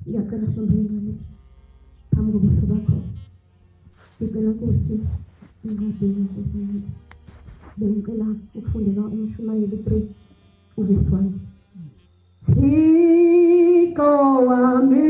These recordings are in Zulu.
Ngiyacela sombengane phambi kobuso bakho. Ngicela Nkosi incwadi Nkosi. Bengicela ukufundela uMshumayeli 3 uverse 1. Thixo wami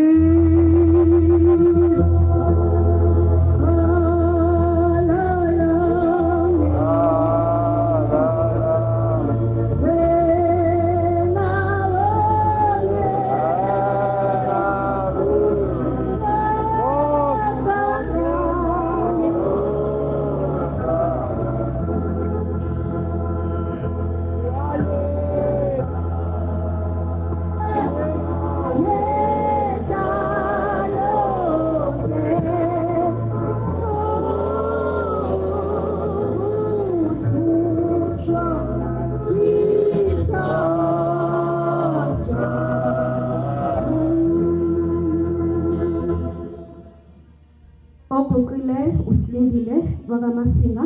usilindile wakamasinga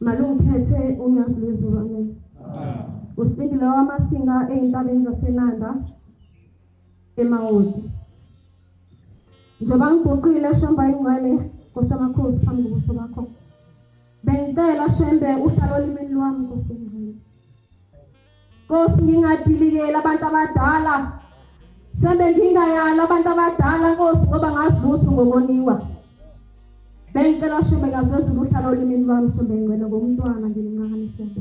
malungiphethe unyazilezwane usilindile wamasinga eintabeni zasenanda emawodi njengoba ngiguqile shamba ingcwele kosamakhosi phambi kobuso bakho bengicela shembe uhlalo olimini lwami nkosini Nkosi ngingadilikela abantu abadala shembe ngingayala abantu abadala Nkosi ngoba ngazivutha ngokoniwa bengicela shembe ngazwezulu uhlalo olimini lwami shembe ngcwele ngomntwana ngimncane shembe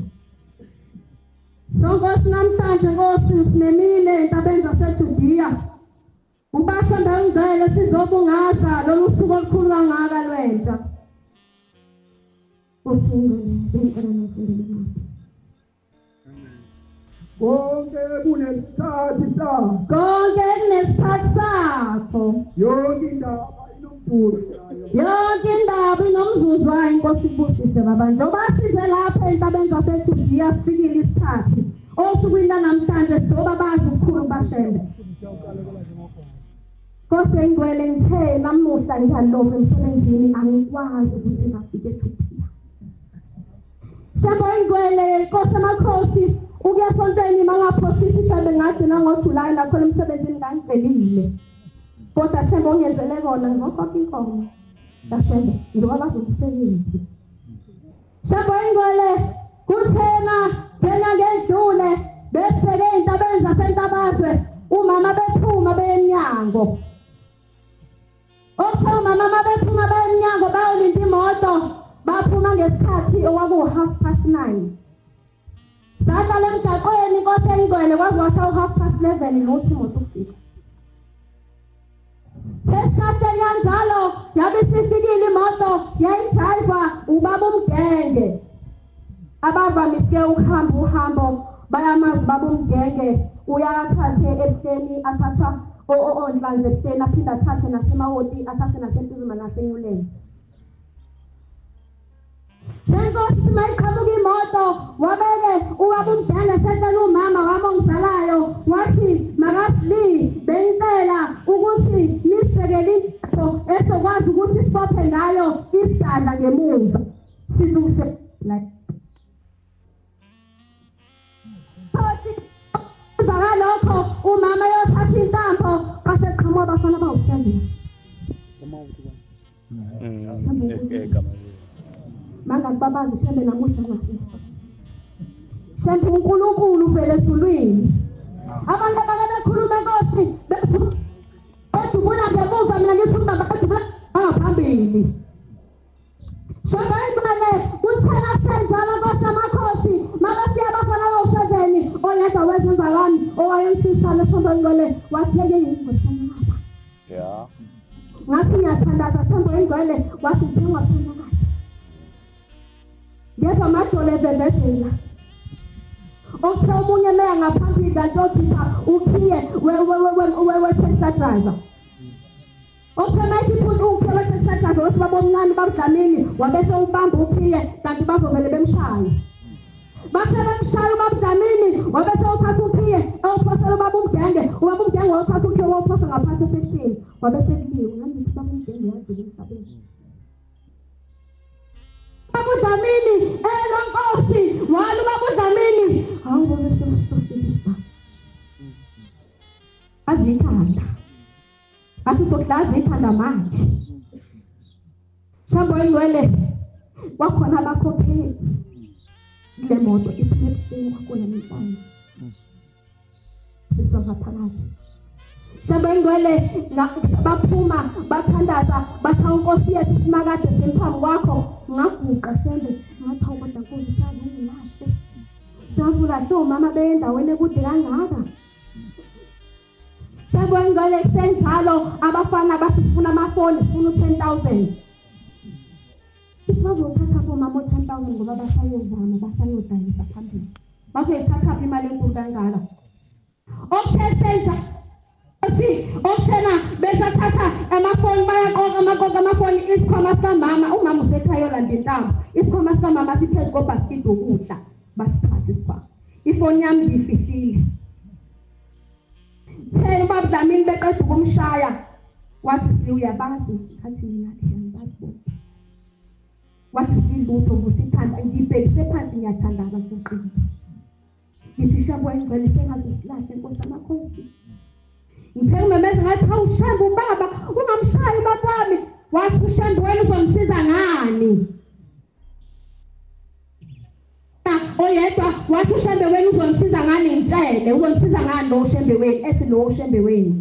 Nkosi namhlanje Nkosi sinemile entabeni zaseJudiya ubashembe ngicela sizobungaza lolu suku olukhulu kangaka lwentsha Nkosi ngicela ngifundele konke kunesikhathi sakho konke kunesikhathi sakho yonke indaba inomvuzo yayo yonke indaba inomzuzu wayo Nkosi ibusise baba njengoba size lapha entabeni zaseJudiya sifikile isikhathi osukwini namhlanje soba bazi ukukhulu bashembe Nkosi engcwele ngithe namuhla ngiyalova emsebenzini angikwazi ukuthi ngafike eJudiya Shembe engcwele Nkosi amakhosi ukuyasonteni mangaphosisi shembe ngagcina ngoJuly nakhona emsebenzini ngangivelile kodwa shembe ongenzele kona ngizokhokha inkomo shembe njengoba bazomsebenzi shembe engcwele kuthena phela ngedlule besibeke eintabeni zasentabazwe umama bephuma beyenyango mama bephuma beyenyango bayolinda imoto baphuma ngesikhathi okwaku 9:30 Sahlala emgaqweni Nkosi engcwele kwaze washa u11:30 nothi imoto ufika. Sesikhathi kanjalo yabe sifikile imoto yayidrayiva ubaba umgenge. Abavamise ukuhamba uhambo bayamazi baba umgenge uyathathe ebuhleni athatha onhlanze ebuhleni aphinda athathe nasemawodi athathe nasempizima nasenyulensi. Senkosi mayiqhamuka imoto wabeke ubaba umdala sentela umama wami ongizalayo wathi makasili bengicela ukuthi nisibekele into esokwazi ukuthi sibophe ngayo isidla ngemuva sizuse like Bakalokho umama yothatha intambo kaseqhamuka abafana bawusendela manga babazi shembe namuhla ngathi shembe uNkulunkulu vele ezulwini abantu ababekhuluma Nkosi bedubula ngemuva mina ngithi ubaba bedubula ngaphambili shembe imane kuthena senjalo Nkosi amakhosi mabasiya abafana bawusezeni oyedwa wezenzakani owayemfishane shembe ngole watheke ingosana yeah ngathi ngiyathandaza shembe ngcwele wathi thengwa thengwa Yebo madole bebezela. Okho omunye meya ngaphambili kanti othitha ukhiye we taxi driver. Okho mayithi futhi ukhiye we taxi driver wesibaba omncane babudlamini wabese ubamba ukhiye kanti bazovele bemshaya. Bathe bamshaya ubaba Dlamini wabe sewuthatha ukhiye awuphosela ubaba uMgenge wawuthatha ukhiye wawuphosa ngaphansi esekisini wabe sekuliwe ngithi ubaba uMgenge yadlula emhlabeni. Ubaba Dlamini Nkosi walo ubaba Dlamini awubone semsifisa azithanda athi sokudlaza ithanda manje Shambo engcwele wakhona abakhokheli le moto iphephisini kwakhona nemfana siswa phakathi Shambo engcwele baphuma bathandaza basha uNkosi yethu simakade semphambi kwakho ngaguqa Shembe ngathi kodwa Nkosi sazi ungilahle savula hlo mama bendaweni ekude kangaka Shambo engcwele senjalo abafana basifuna amafoni sifuna 10,000 Sizothatha bomama 10,000 ngoba basayozama basayodayisa phambili. Bazoyithatha imali enkulu kangaka. Okuthenja othena besathatha amafoni bayaqoqa amafoni isikhwama samama umama usekhaya yolanda intambo. Isikhwama samama siphezulu kobasket ukudla basithatha isikhwama. Ifoni yami ngifihlile. Thela ubaba Dlamini beqeda ukumshaya wathi siuyabazi athi mina ngiyabazi. Wathi silutho ngusithanda ngibhekise phansi ngiyathanda abantu uqini. Ngithi Shambo engcwele sengathi silahle Nkosi amakhosi. Ngithe ngimemeza ngathi hawu Shambo baba ungamshayi batami wathi uShambo wena uzongisiza ngani? Oyedwa wathi uShambo wena uzongisiza ngani ngitshele uzongisiza ngani lo Shambo wena ethi lo Shambo wena.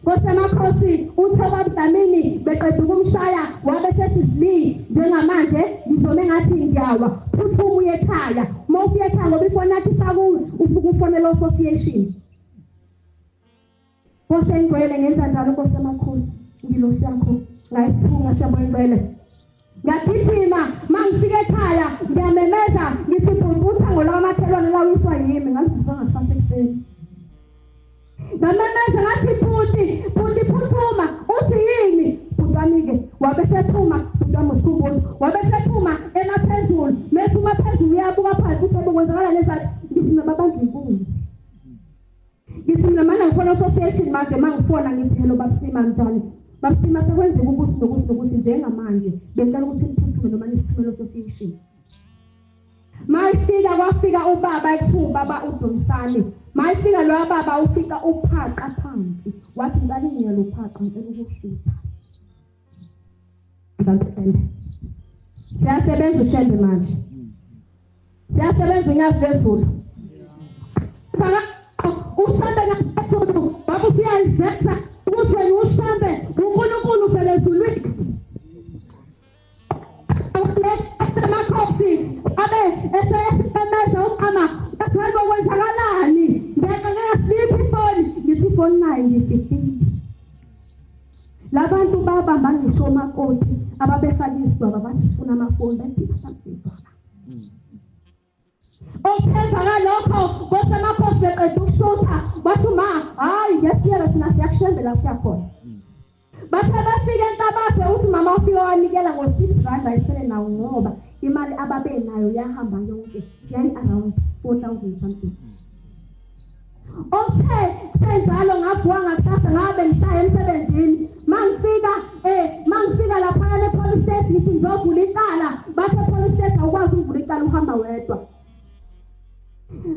Nkosi amakhosi ubaba Dlamini beqeda ukumshaya wabe sethi zili njengamanje ngizome ngathi ngiyawa uphuma uye ekhaya mawufika ekhaya ngoba ifoni yakhe isakuwe ufuka ufonela association Nkosi engcwele ngenza njalo Nkosi amakhosi ngilosi yakho ngayisifunga Shambo engcwele ngagijima mangifika ekhaya ngiyamemeza ngithi uthango lwamakhelwane lawiswa yimi ngazizwa ngasasekuseni Ngamemeza ngathi Phuti phuthuma uthi yini Phutwami-ke wabe sethuma Phutwami usikhumbuzo wabe sethuma emaphezulu methuma phezulu uyabuka phansi ukuthi kwenzakala lezathi ngithi nababantu inkunzi ngithi mina manje ngifona association manje mangifona ngithi hello babusima njani babusima sekwenzeka ukuthi nokuthi njengamanje bengicela ukuthi niphuthume noma nisithumele association Mayifika kwafika ubaba ekuthiwa baba uDumisani mayifika lo baba ufika uphaqa phansi wathi ngani ngiyalo phaqa ngicela ukushutha ngantende siyasebenza uShembe manje siyasebenza uNyazi lezulu uShembe ngasethu baba usiyazenza ukuthi wena uShembe uNkulunkulu vele ezulwini Makhosi abe esemeza umama athanda ukwenzakalani ngeke ifoni ngithi ifoni nayo ngifihlile labantu babamba ngisho makoti ababefaliswa babathi sifuna amafoni bayiphisa Okhenza lokho Nkosi amakhosi beqeda ukushutha bathi ma hayi ngesiyela thina siyakushembela siyakhona Bathe bafika eNtabathe uthi mama ufika wanikela ngo6 ayisele nawo ngoba imali ababe nayo yahamba yonke yani around 4,000 something senjalo ngabuka ngakusasa ngabe ngihlaya emsebenzini mangifika lapha police station ngithi ngizovula icala bathe police station awukwazi ukuvula icala uhamba wedwa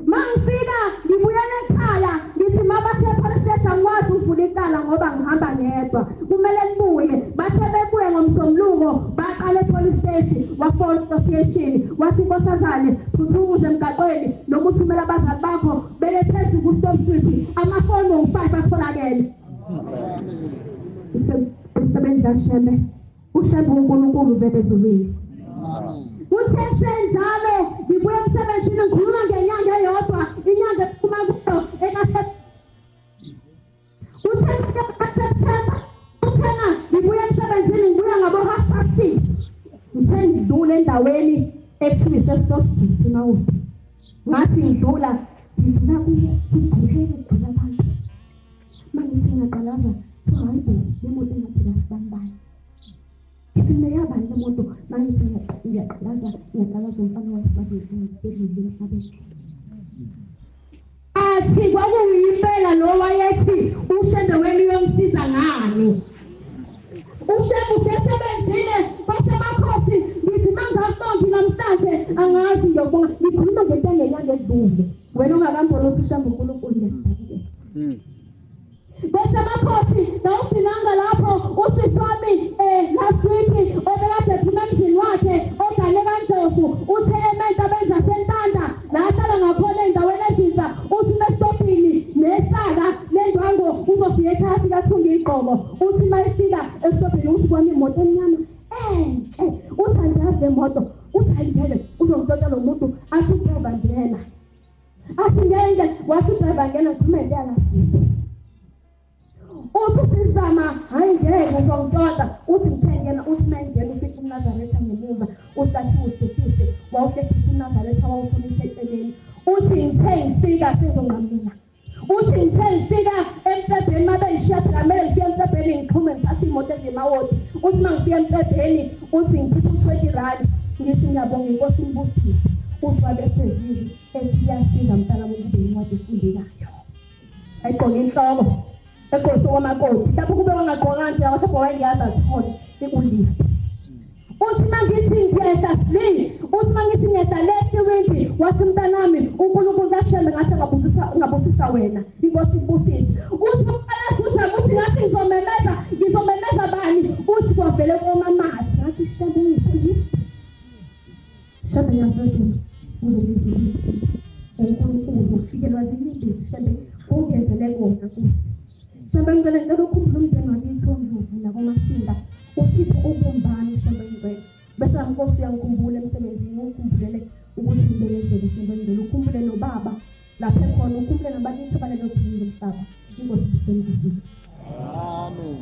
mangifika ngibuyela ekhaya ngithi mabathe police station ngikwazi ukuvula icala ngoba ngihamba ngedwa kumele nibuye bathe bebuye ngomsombuluko baqale police station wafona association wathi nkosazane phuthumuze emgaqweni nokuthumela abazali bakho belephezulu ku-Stop Street amafoni ngo-5 atholakele isebenza Shembe uShembe uNkulunkulu vele ezulwini uthe senjalo ngibuye emsebenzini ngikhuluma ngenyanga eyodwa inyanga ephuma kuyo September uthena ngibuye emsebenzini ngibuya ngabo 6:30 ngithe ngidlula endaweni ekuthiwa Stop Street mawuthi ngathi ngidlula ngidlula kugqulele abantu mangithi ngaqalaza hayi imoto engathi standby Ngiyabani lemoto mangithi athi kwakuyimpela lo wayethi ushembe wenu uyomsiza ngani. Ushembe usesebenzile basemakhosi ngithi mangakubongi namhlanje angazi ngiyobonga ngikhuluma ngento engenyanga edlule wena ungakamboni ukuthi ushembe uNkulunkulu ngesibhakile. Basemakhosi nawufinanga lapho usisi wami last week obekade ephuma emzini wakhe ogane kaNdlovu uthe emente abenza sentanda lahlala ngakhona endaweni ezinza uthi mesitobhini nesaka lendwango uzofika ekhaya sikathunga igqomo uthi mayifika esitobhini uthi kwami imoto emnyama uthi angiyazi le moto uthi ayingene uzomtshela lo muntu athi udrayiva ngena athi ngeke wathi udrayiva ngena ngithumele yakasipo uthi sizama hayi ngeke ngizongitshonda uthi ngithengena uthi mangena uthi uNazaretha ngemuva uthi athi usifise wawufekisa uNazaretha wawufunisa eceleni uthi ngithe ngifika sizonqamela uthi ngithe ngifika emtshebheni mabeyishiya phela kumele ngifike emtshebheni ngixhume ngithathe imoto ezimawodi uthi mangifika emtshebheni uthi ngikhiphe u20 ngithi ngiyabonga inkosi imbusile uthi wabesezile ethi iyasiza mntana wokube incwadi efundekayo ayigqoke inhloko eqoso kwamakoti lapho kube wangaqoka nje awathe wayengiyazi athole ikulifa uthi mangithi ngiyehla sli uthi mangithi ngiyehla lehle windi wathi mntanami uNkulunkulu kaShembe ngathi ngabusisa wena inkosi ibusise uthi uqala uthi ngathi ngizomemeza bani uthi kwavele komamathi ngathi Shembe uyisiza Shembe yazi uzobizisa uNkulunkulu ufikelwa zilindile Shembe ungenzele kona kusi Shembe ngicela ngicela ukukhumbula umndeni wakithi omdluvula koMasinga uthiphe ubumbani Shembe ngicela bese inkosi yangikhumbula emsebenzini ukukhumbulele ukuthi ngibelezele Shembe ngicela ukukhumbule nobaba lapha khona ukukhumbule nabakithi abalelo thini lomhlaba inkosi isembizile. Amen.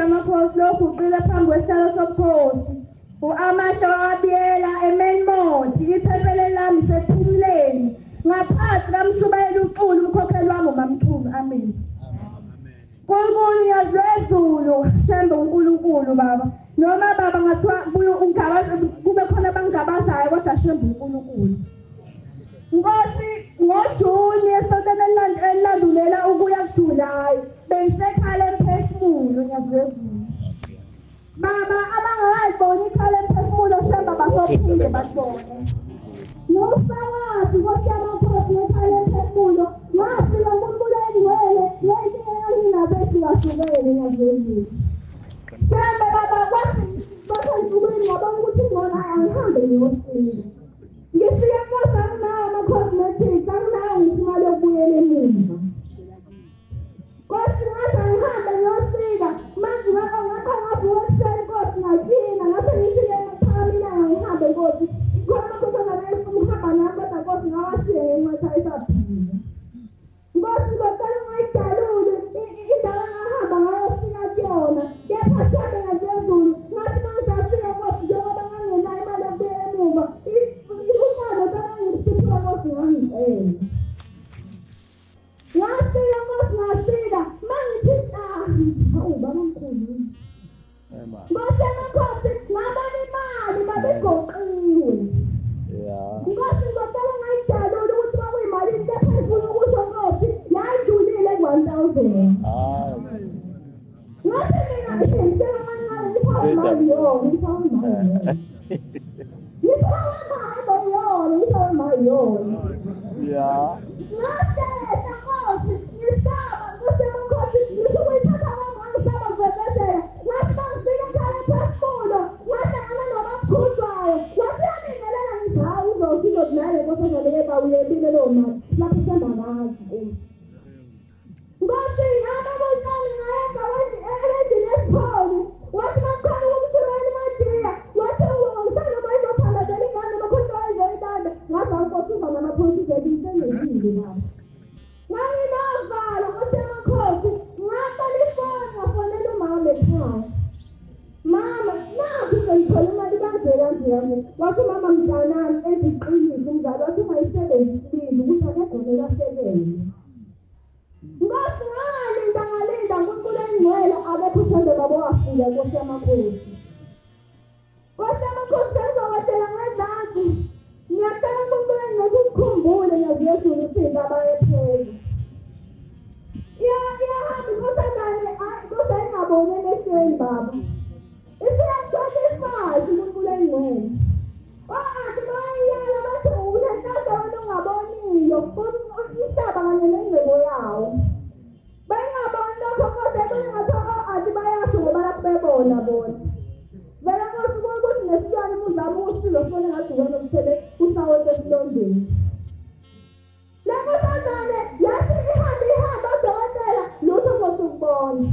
Amakhosi lokuqila phambi kwesihlalo sobukhosi uAmasha wabiyela eMelmont iphepele lami sethumleni ngaphansi kamshubayela uxulu umkhokheli wami uMamthulu. Amen. UNkulunkulu yazwezulu Shembe uNkulunkulu baba noma baba ngathiwa ungabaza kube khona abangabazayo kodwa Shembe uNkulunkulu. Nkosi ngoJuni esontweni elilandulela ukuya kuJulayi bengisekhala emphefumulo ngiyazwezulu baba abangayiboni ikhala emphefumulo Shembe basophinde babone nosakazi Nkosi yamakhosi ngekhala emphefumulo ngafika uNkulunkulu engcwele ngenkinga enginabethi wahlukene ngiyazwezulu Shembe baba kwathi basensukwini ngabona ukuthi ngona angihambe ngiyofika ngifike Nkosi anginawo ama-cosmetics anginawo ngisimali yokubuyela emuva Nkosi ngathi angihambe ngiyofika manje ngathi wesele Nkosi ngathina ngathi ngifike ngaphambi ngihambe Nkosi khona Nkosi angahamba nami kodwa Nkosi ngawashiye ngenxa esaphila Nkosi ngicela ungayidaluli indawo engahamba ngayofika kuyona kepha Shembe ngazezulu ngathi mangizafika Nkosi njengoba ngangenayo imali yokubuyela emuva Ngafika mangithi hawu baba mkhulu Nkosi yamakhosi ngabona imali babegoqiwe Nkosi ngicela ungayidaluli ukuthi kwakuyimali ephezulu kusho Nkosi yayidlulile ku-1,000 ngathi mina ngicela Yeah. Wathi mama mntanami eziqinile umzali wathi ungayisebenzisile ukuthi akegone kasebenzi. Ngosi ngalinda uNkulunkulu engcwele abekho uthando babo wafika Nkosi yamakhosi. Nkosi yamakhosi ezowatshela ngezansi. Ngiyacela uNkulunkulu engcwele ukukhumbule ngeziyezulu ukuthi indaba yephela. Iyahamba inkosazane Nkosi ayingaboni emehlweni baba. Isiyakuthatha ifazi uNkulunkulu engcwele. Athi bayiyala bathi unentada wena ongaboniyo umhlaba kanye nengcebo yawo. Bayingaboni lokho kodwa bengathoka athi bayasho ngoba lapho bebona bona. Vele Nkosi ukuthi nesilwane uzama usizo funa ngathi wena uthele usawothe esilondeni. Le nkosazane yathi ihamba odokotela lutho Nkosi ukubona.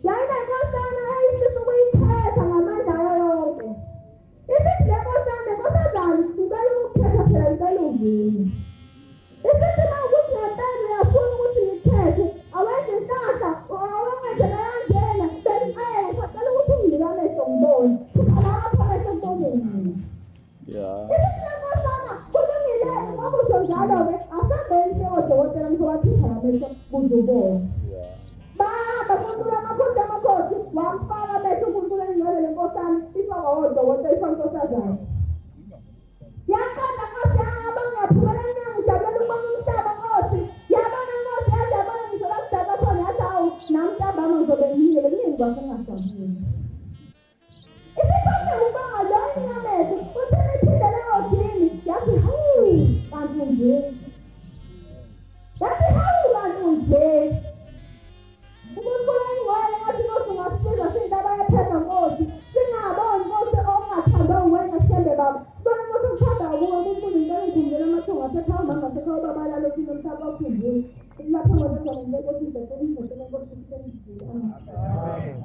Yayile nkosana ayisisa ukuyiphetha ngamandla yonke. Isithi le nkosazane ngicela ukukhetha phela ngicela uvini. Isithi uma ukuthi ngempela uyafuna ukuthi ngikhethe awenze inhlahla awenze kanjena ngicela ukuthi ungilike amehlo ngibone. Lapha amehlo ngibone. Yeah. Isithi le nkosana kulungile ngokusho njalo-ke asambeni odokotela mtholathipha ngamehlo kuze ubone. Baba uNkulunkulu amakhosi amakhosi wamfaka amehlo uNkulunkulu engcwele le nkosana ifaka odokotela ifankosazane. Yaqala Nkosi abangaphumela enyanga ujabulele ukubona umhlaba Nkosi. Yabona Nkosi yaze yabona ngisho lakudala khona yathi hawu namhlabama ngizobe ngiyile kuningi kwasengajabuli. Isifane ubanga lo inyamezwe uthele iphinde leyo dini yathi hawu kanti nje. Yathi hawu kanti nje. uNkulunkulu engcwele ngathi Nkosi ungasiza sindaba yephepha Nkosi. Singaboni Nkosi ongathandwa wena Thembe baba. Sibona Nkosi ukuthanda kuwe uNkulunkulu ngicela ngikhumbule amathongo asekhamba ngasekhaya babalalo thina umhlaba wakhumbule. Lapho Nkosi ngizonile Nkosi ngicela ngicela Nkosi ngicela. Amen.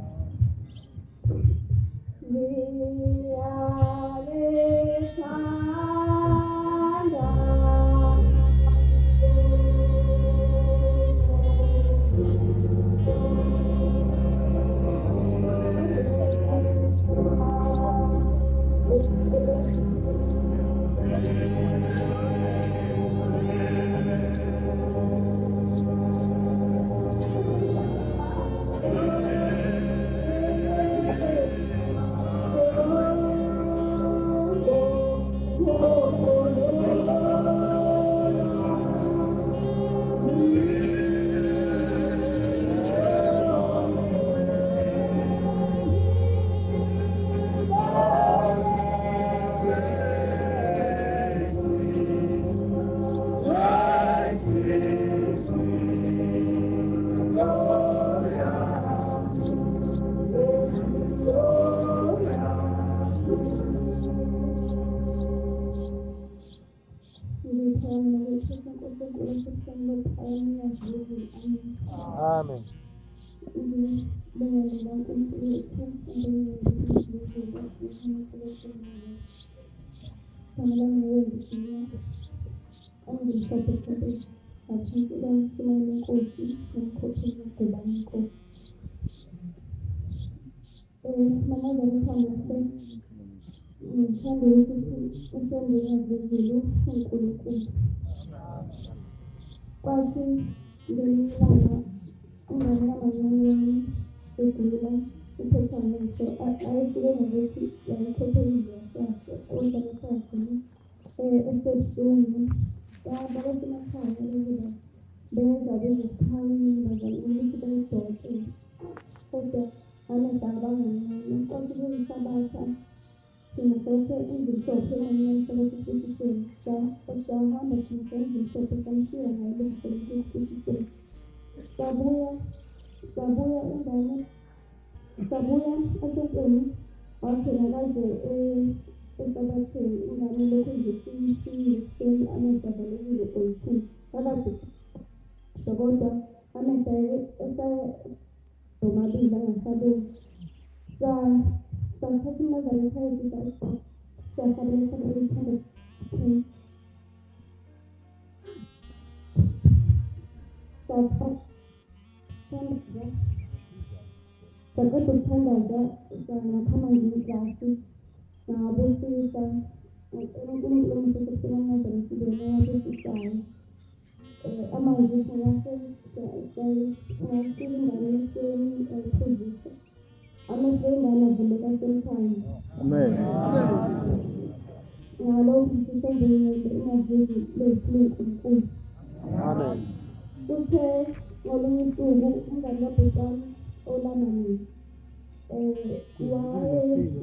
Amen. Quasi dell'anno specialmente a essere nelle categorie oltre e espressioni dalla prossima casa deve dare il timing dalla limite del sorte forse amehlo abangancane inkosi kuyisabatha thina sonke izimhlophe emnyameni sahamba thina izimhlophe samshiya ngayo emhlophe sabuya ingane sabuya esontweni watholakaze esabatheni ingane lokhu nje siyiseni amehlo avalekile oyiphula phakathi kodwa amehlo esadomabili angasaboni sathatha imazana ekhayeti siyasabeleka elithanda sakade ukuthandaza sangaphama ngiklasi ngabusisa uNkulunkulu omthethweni wamazana sibone wabesisayo amanzi ngasiza ingane yeseni ayiphuzisa amehlo engane avuleka semkhanya Amen. ngalokhu sisenzile ingazizwi lethu lenkulunkulu Amen. kuthe ngolunye usuku umngane kabhutani olana mina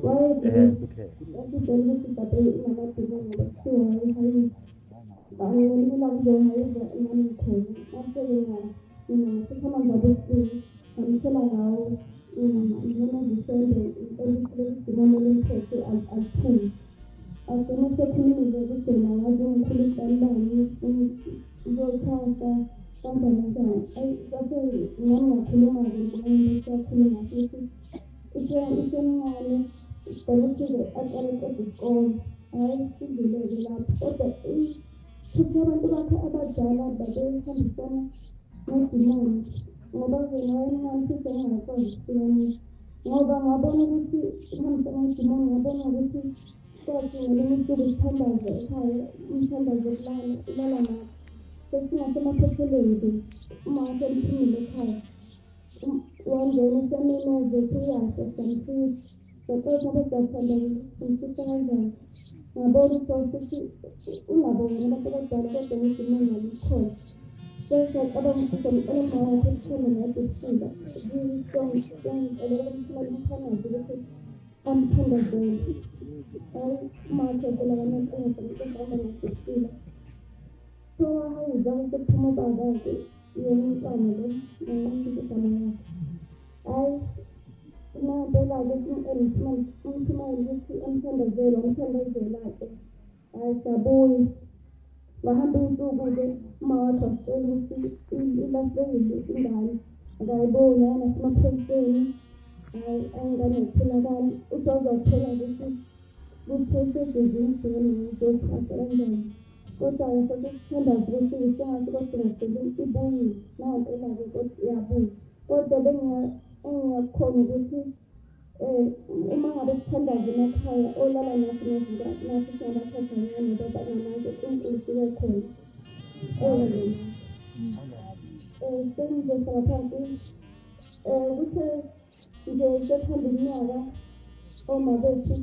wayesidela ukuthi bade inamadimoni kuthiwa wayehayini ngelimela kuzona yiza ingane khona maseke sikhama ngabo ebusuku ngamthela ngawo ngibona zisembe elidimoni elimthethe aliphume agcina sekhulumile ukuthi yena ngazi ungikhulisanibani uzothasa kanjani kanjani kase ngingakhuluma-ke siyakhuluma futhi isemncane ukuthi-ke aqale qeda isikole hhayi sidlulele lapho kodwa futhi abantu bakhe abadala babehambisana nedimoni ngoba vena wayemncane futhi engingakwazi ukuhlukanisa ngoba ngabona ukuthi ihambisana nedimoni ngabona ukuthi kwathi ngelinye usuku sithandaza ekhaya umthandazo ulala nabo sesingasemaphephelweni nje uma seliphumile ekhaya wangena semeneze kuyasho samsiza saqoqa besathandaza simfisa kanjani ngabona ukuthi unabo wena abantu abadala kodwa ngidimoni ngalikhona sesaqabanga ukuthi umqalama wakhe sithole ngathi kusila kuyisonkelelemthanazi ukuthi amthandazele hayi umakhe phela kanenhlengahamba nasesila so wahayiza sekuphuma ubazakhe yena umntwana lo nganqinisa igama yakhe hayi nampela-ke umshumayeli ukuthi amthandazela-ke hayi sabuye wahamba iy'nsuku-ke uma wakhe wasitshela ukuthi ilahlekile ingane akayiboni ayasemaphoyiseni hayi ingane ayitholakali uthi wazawuthola ukuthi esezenzini njengenomuntu asekanjani kodwa-ke sesithandaza ukuthi sengathi kodwa ibuyile nampela-ke kodwa iyabuya kodwa engingakhona ukuthi uma ngabe sithandaza emakhaya olala nathi novuka nathi singabathatha ngane ngoba ngamanje uNkulunkulu usuke khona sengizohlala phansi kuthe nje sekuhamba iminyaka oma bethu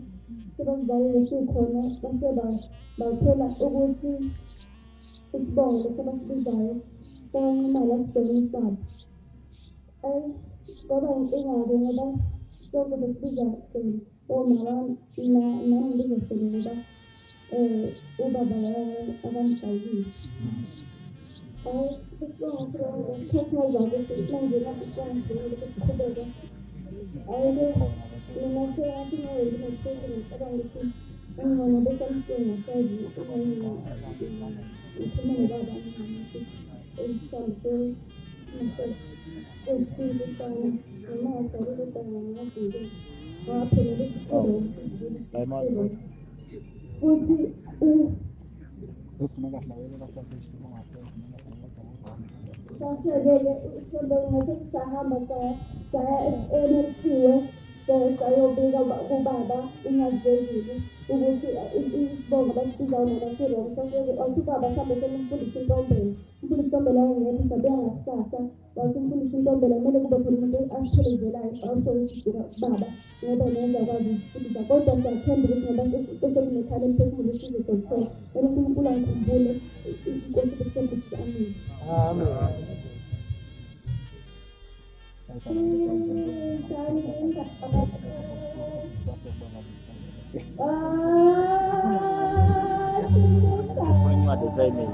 sebasivalile sikhona base bathola ukuthi isibongo lesabasibizayo sancumala sidonisa kwaba inkinga-ke ngoba sonke besibiza oma nami ngizosele ngoba ubaba abangifakile hayi isibongo sikhathaza-ke manje lapho sibangidinile ukuthi siqhubeke hayi-ke mina sengathi ngicabanga ukuthi engcono besamsini ngasazi ngikhuluma nobaba ukuthi esihambise sana ngamasa ukuthi angangazinto ngaphelele isikole futhi saseke-ke isonto ngasesisahamba saya enethiwe sayobika kubaba ingazenzile ukuthi isibongo abasibizayo nabasirong saseke wathi ubaba mhlawumbe semfundisa intombela umfundisa intombela ayengekho sabuya ngakusasa wathi umfundisa intombela kumele kube khona umuntu asithelezelayo awusokusidira baba ngoba nenza kwazi ukufundisa kodwa siyathemba ukuthi ngoba sekunekhala emphefumulo sizodokotela ena uNkulunkulu angikhumbule inkosi besekuthi amen. Amen. Kuning ada saya ini.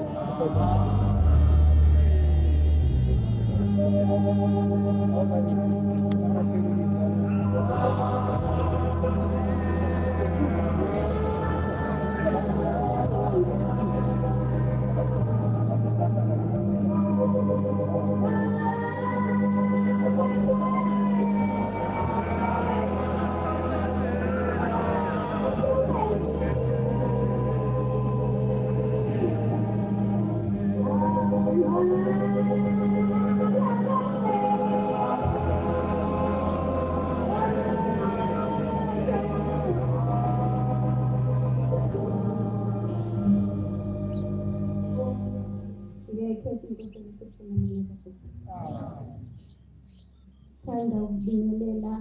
Thanda ukubingelela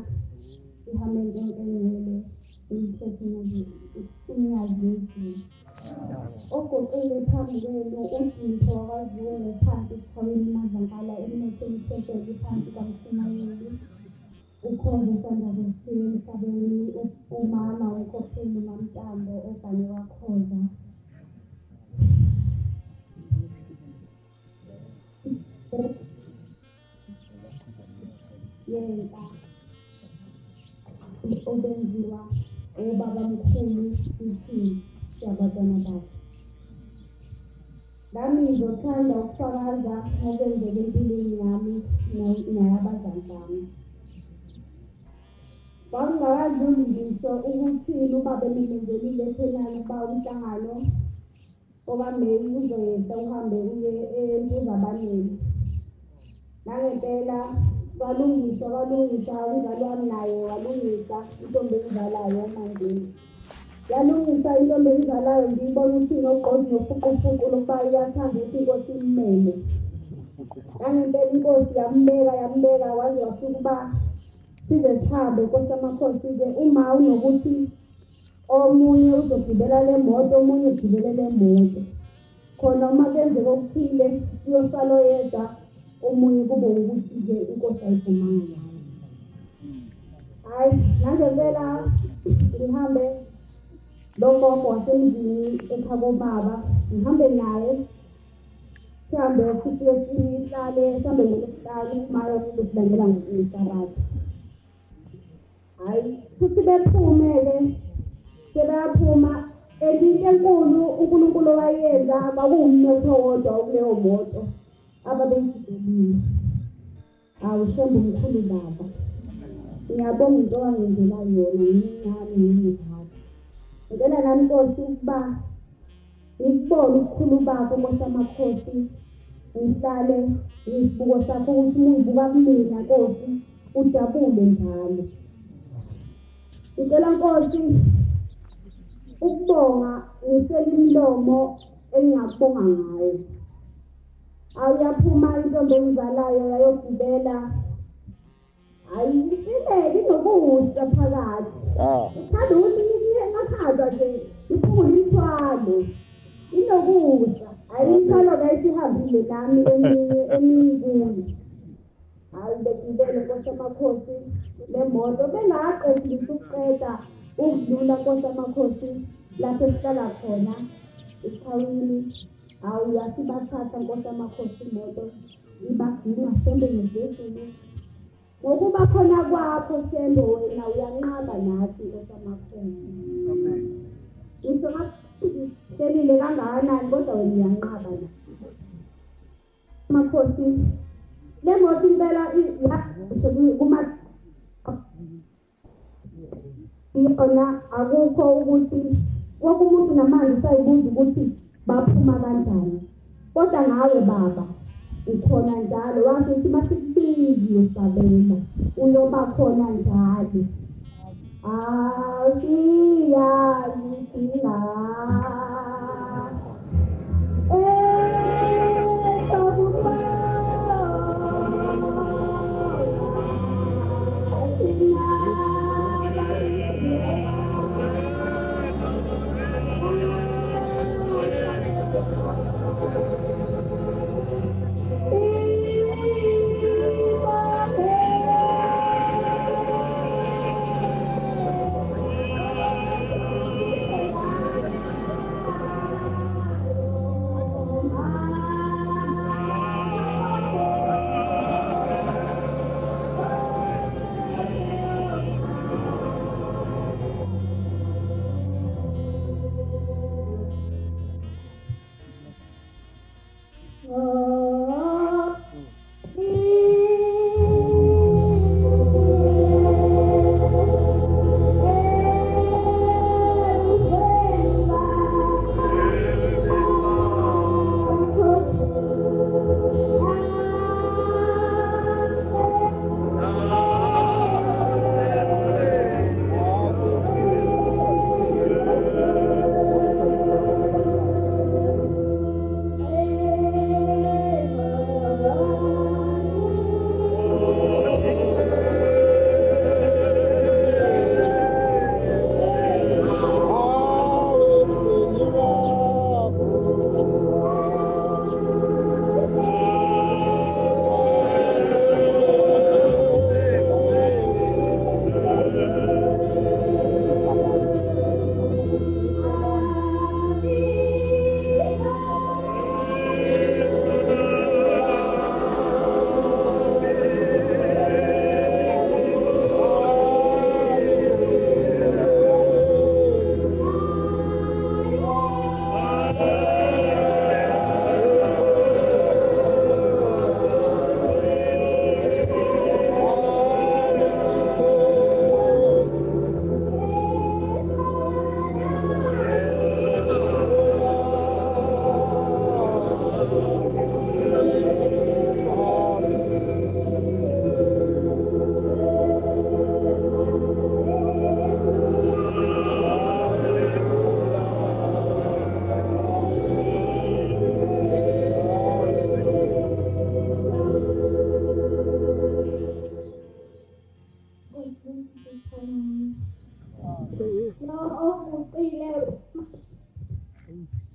ihamele engcwele imphefumulo umnyazi wezulu ogoqile phambi kwenu udiso waziwe phansi esithabeni madlankala emnothweni phezulu phansi kamshumayeli ukhonza isandla kwesizwe emhlabeni umama wenkokheli uMamntambo obhale wakhoza yenta obenziwa ubaba mkhulu ithi yabantwana bakhe nami ngizothanda ukufakaza ngokwenzeka empilweni yami neyabazali bami bangakadluli ngisho ukuthi ubaba eminenzelile phenani uba umhlangano obameyi uzoyehla uhambe uye eMpuzabaneni nangempela walungisa umzali wami naye walungisa intombi engizalayo emandeni yalungisa intombi engizalayo ngiyibona ukuthi inogqozi nofuqufuqu lokuba iyathanda ukuthi inkosi immele nangempela inkosi yambeka waze wafika uba size sihambe nkosi yamakhosi-ke uma unokuthi omunye uzogibela le moto omunye ugibele le moto khona uma kwenzeka okuthile uyosala oyedwa omunye kube ukuthi-ke inkosi ayivumanga ngayo hhayi nangempela ngihambe logogo wasemzini ekhakobaba ngihambe naye sihambe sifike sihlale sihambe ngolesihlanu mayo kuzosilangela ngokuyisabatha hhayi futhi bephume-ke sebayaphuma into enkulu uNkulunkulu owayenza kwakuwumnotho wodwa kuleyo moto ababeyigibelile awushembe umkhulu baba ngiyabonga into owangenzela yona ngimncane ngingezakho ngicela nami Nkosi ukuba ngikubone ukukhulu bakho Nkosi yamakhosi ngihlale ngisibuko sakho ukuthi ungibuka kumina Nkosi ujabule njalo ngicela Nkosi ukubonga ngisela imilomo engingakubonga ngayo awuyaphuma intombi engizalayo yayogibela ayisileke inokuza phakathi uthanda ukuthi ngakhaza nje iphula imithwalo inokuza ayithalo kayisihambile nami emini hayi begibele Nkosi yamakhosi le moto bengaqedisa ukuqeda ukudlula Nkosi yamakhosi lapho esihlala khona ekhawini awuyasibathatha Nkosi yamakhosi imoto ibagcina sembe ngezulu ngokuba khona kwakho sembe wena uyanqaba nathi Nkosi yamakhosi amen ngisho ngahlelile kangakanani kodwa wena uyanqaba nathi makhosi le moto impela kuma yona akukho ukuthi wonke umuntu namanje usayibuza ukuthi baphuma kanjani kodwa ngawe baba ukhona njalo wathi uthi masikubizi usabela uyoba khona njalo asiyazi thina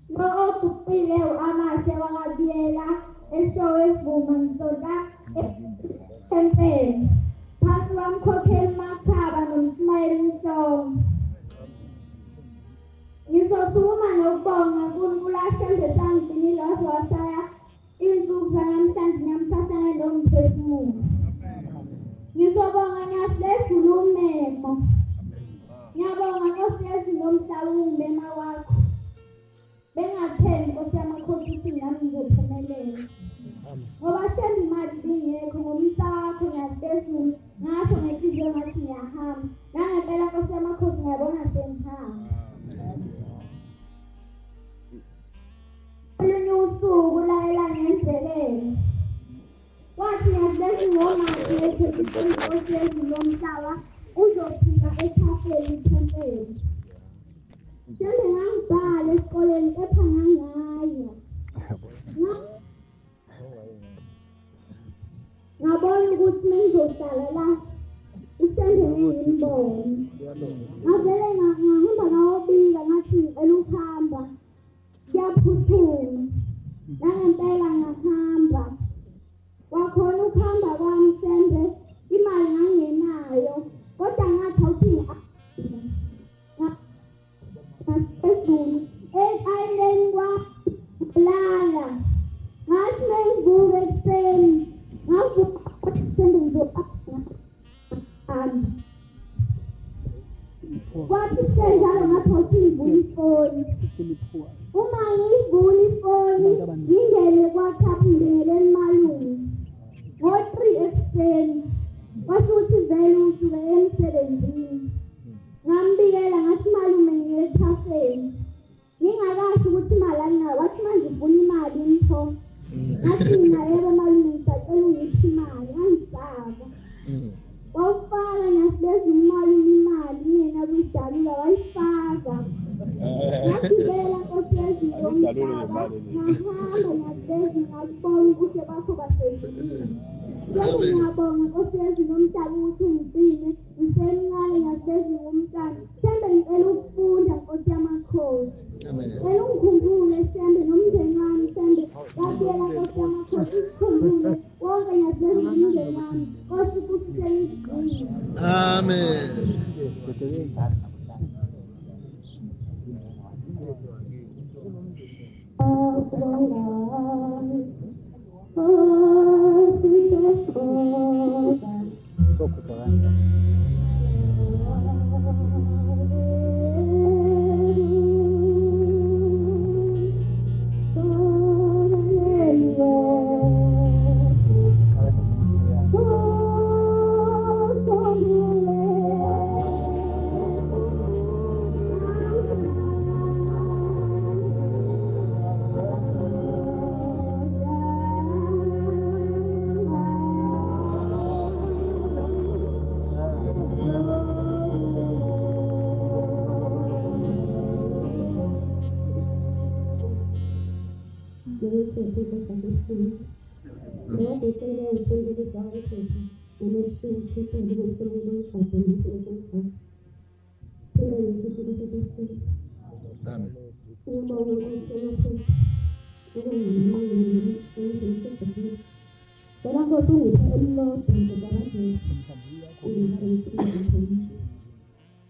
No kupileu anasema ngabiela eshowe vuma soda campaign Pastor Mkhokheli Makhaba nomSmile Mhlongo Ngizothuma nokubonga kuNkulunkulu ashende sangibinile washaya insuku zanamhlanje ngiyamthatha ngelomphefumulo Ngizobonga ngiyasezulu umemo Ngiyabonga Nkosi yezulu nomhlaba ungumema wakho bengathembi Nkosi yamakhosi ukuthi nami ngizophumelela ngoba shembe imali bingekho ngomhla wakho ngiyasezulu ngasho ngenhliziyo ngathi ngiyahamba nangempela Nkosi yamakhosi ngiyabona sengihamba Olunye usuku lalela ngenzelelo Wathi ngiyasezulu ngomasi Nkosi yezulu nomhlaba uzofika ekhafeni ithempeli Shembe ngangibhala esikoleni kepha ngangaya Ngabona ukuthi mengizohlala la ushembe ngiyimboni Ngavele ngahamba ngawobika ngathi ngicela ukuhamba Ngiyaphuthuma nangempela ngahamba Wakhona ukuhamba kwami Shembe imali ngangenayo kodwa ngathi awuthi Ngazulu ekhayeni kwalala ngathi mengivuka ekuseni ngavuka Shembe ngizohamba Kwathi senjalo ngathi awuthi ngivula ifoni Uma ngivula ifoni ngingene kwa-WhatsApp ngingenele malume ngo-3 ekuseni Washo ukuthi vele usuke emsebenzini Ngambikela ngathi malume ngiye ekhafeni ngingakasho ukuthi imali anginayo wathi manje ufuna imali mpho ngathi mina yebo malume ngisacela ungiphe imali ngangisaba wawufaka ngiyasibeza imali mina kuyidalula wayifaka ngagibela Nkosi yezulu nomhlaba ngahamba ngiyasibeza ngakubona ukuthi bakho basezulwini Shembe ngiyabonga Nkosi yezulu nomhlaba ukuthi ungigcine ngisemncane ngiyasibeza ngomntwana Shembe ngicela ukufunda Nkosi yamakhosi Ngicela ungikhumbule Shembe nomndeni wami Shembe ngabiyela Nkosi yamakhosi ukukhumbule wonke ngiyasibeza umndeni wami Nkosi ukuthi sengigcine Amen.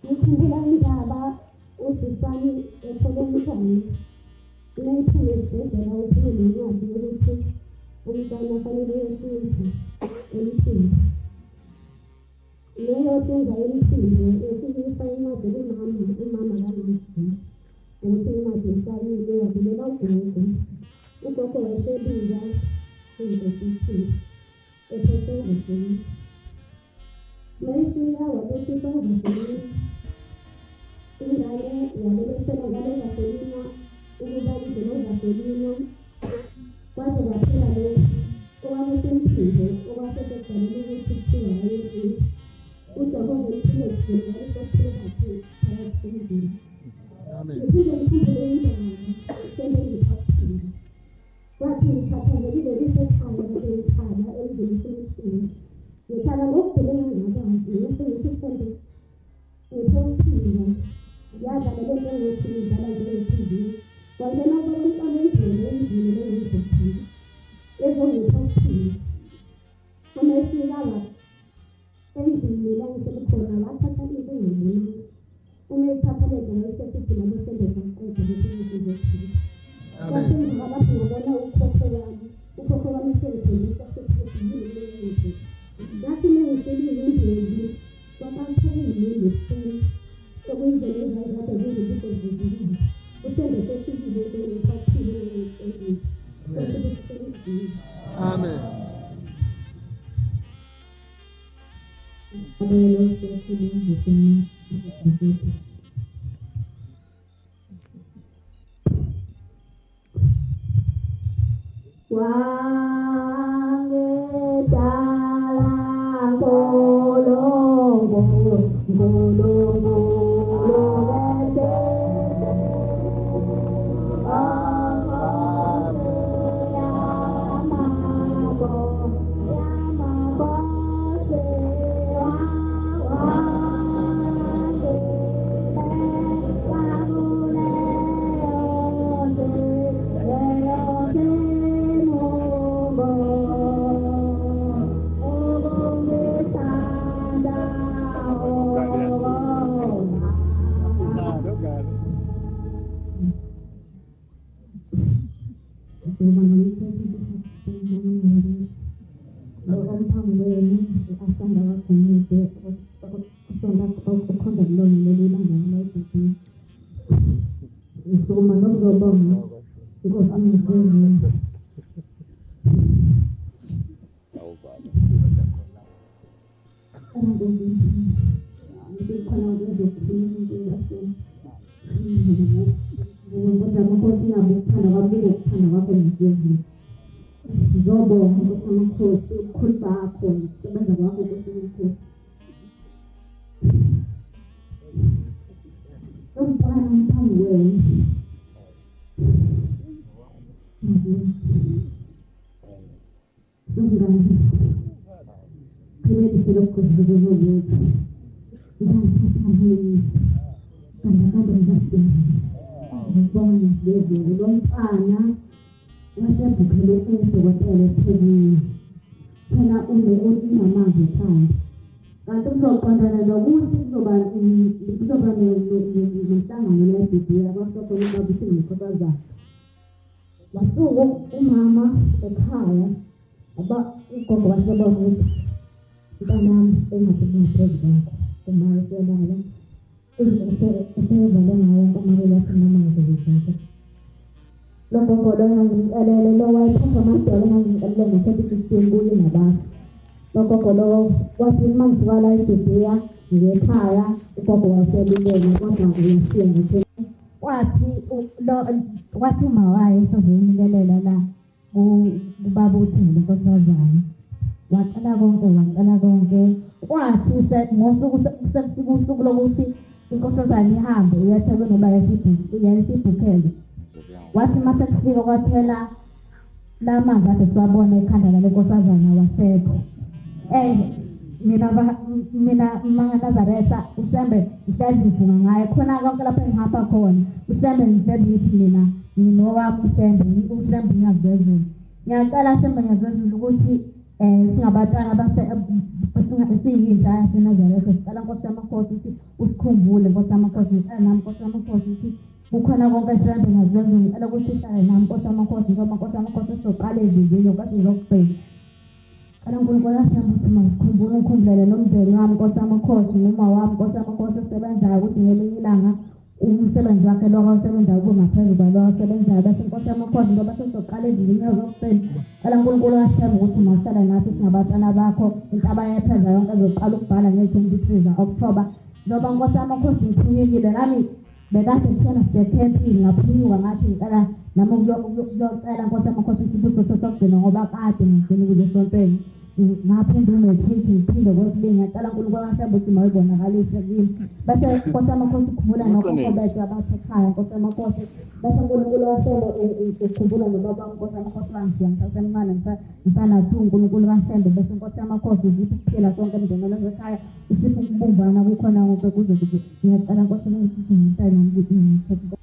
Ngikhumbula indaba usisani eThekwini Nayiphume esibhedlela uphinde nencwadi yokuthi umntwana fanele uyofunda emithini. Leyo senza emithini esifika incwadi umama kaNgisi ukuthi incwadi esayile yabulela ugogo. Ugogo wayesebiza University eseSangweni. Mayifika wabefika Ngazini. Ingane yabelesela ngale Ngazini ukuba izinongazelina kwaze kwaphela lo owayesemphile owaseseganele ukuthi kuthiwa wayezini uJehova uphile khona esofuna kathi phakathi endlini iphinde iphinde indaba sengiziphathile kwathi ngiphathelekile lisekhaya ngikhala endlini semithini ngikhala ngokuguleka ngakwazi ngisengithi sonke ukuphila yazalele njengokuthi idlala njenge-TV kwangena kwabantwana endlini lengizophila ezongipha ukuphila uma efikala endlini la ngisekhona wathatha into engiyibonanga uma ethatha lento ngayisesithi nabo sendeza mqeda besizophila kwasenza lapho ngibona ukhokho wami selithembisa sekhethile ngathi mengiselile indlela kwabathekile okuyindlela ezayikade zizibuko zizilile usende sefikile ekwaphile Amen. umama ekhaya aba ugogo wasebona ukuthi mntanami engaphezulu kwakho uma eselala esevale ngayo amabele asenamanzi ngizakho lokho kodwa ngiyalele lo wayethatha amadolo ngiyalele ngo-2015 kuye nabantu lokho kodwa wathi mangiwala eBhebheya ngekhaya ugogo waselulele kodwa uyasiya ngithe wathi mawaye sozonikelela la kubaba uthini nkosazana waqala konke kwathi ngosuku usuku lokuthi inkosazana ihambe iyathebe noba yasibhukele wathi mase kufika kwathela la manzi ade siwabona ekhanda lale nkosazana wasekho mina Nazareta usembe ngihlazivunga ngaye khona konke lapho engihamba khona usembe ngihlezi mina nginowami usembe ngiyazezulu ngiyacela sembe ngiyazezulu ukuthi singabatana siyinja yaseNazareta sicela Nkosi yamakhosi ukuthi usikhumbule Nkosi yamakhosi ngicela nami Nkosi yamakhosi ukuthi kukhona konke sembe ngiyazezulu ngicela ukuthi uhlale nami Nkosi yamakhosi ngoba Nkosi yamakhosi soqala ezinjini okade uzokugcina uNkulunkulu asihambe masikhumbule ukhumbulele nomndeni wami Nkosi yamakhosi noma wami Nkosi yamakhosi osebenzayo ukuthi ngelinye ilanga umsebenzi wakhe lo osebenzayo kube ngaphezulu kwalo osebenzayo bese Nkosi yamakhosi ngoba sesoqala ezinye zokuseni uNkulunkulu asihambe ukuthi masala nathi singabatana bakho into abayapheza yonke ezoqala ukubhala nge-23 October ngoba Nkosi yamakhosi ngithunyekile nami bekade kuthena sisekhempini ngaphunyuka ngathi ngicela nami ukuyocela Nkosi yamakhosi isibuso sokugcina ngoba kade ngigcina ukuze esontweni ngaphinde umephiki ngiphinde kwesibili ngiyacela uNkulunkulu waMashembe ukuthi mayibonakalise kimi bese Nkosi yamakhosi ukhumbula nokhokho bethu abasekhaya Nkosi yamakhosi bese uNkulunkulu waMashembe ukhumbula nobaba Nkosi yamakhosi wangifiya ngisasemncane ngisanathu uNkulunkulu waMashembe bese Nkosi yamakhosi uzithi kuphela sonke emndenini wekhaya usipho ukubumbana kukhona konke kuze ukuthi ngiyacela Nkosi ukuthi ngitshele nami ukuthi ngithethe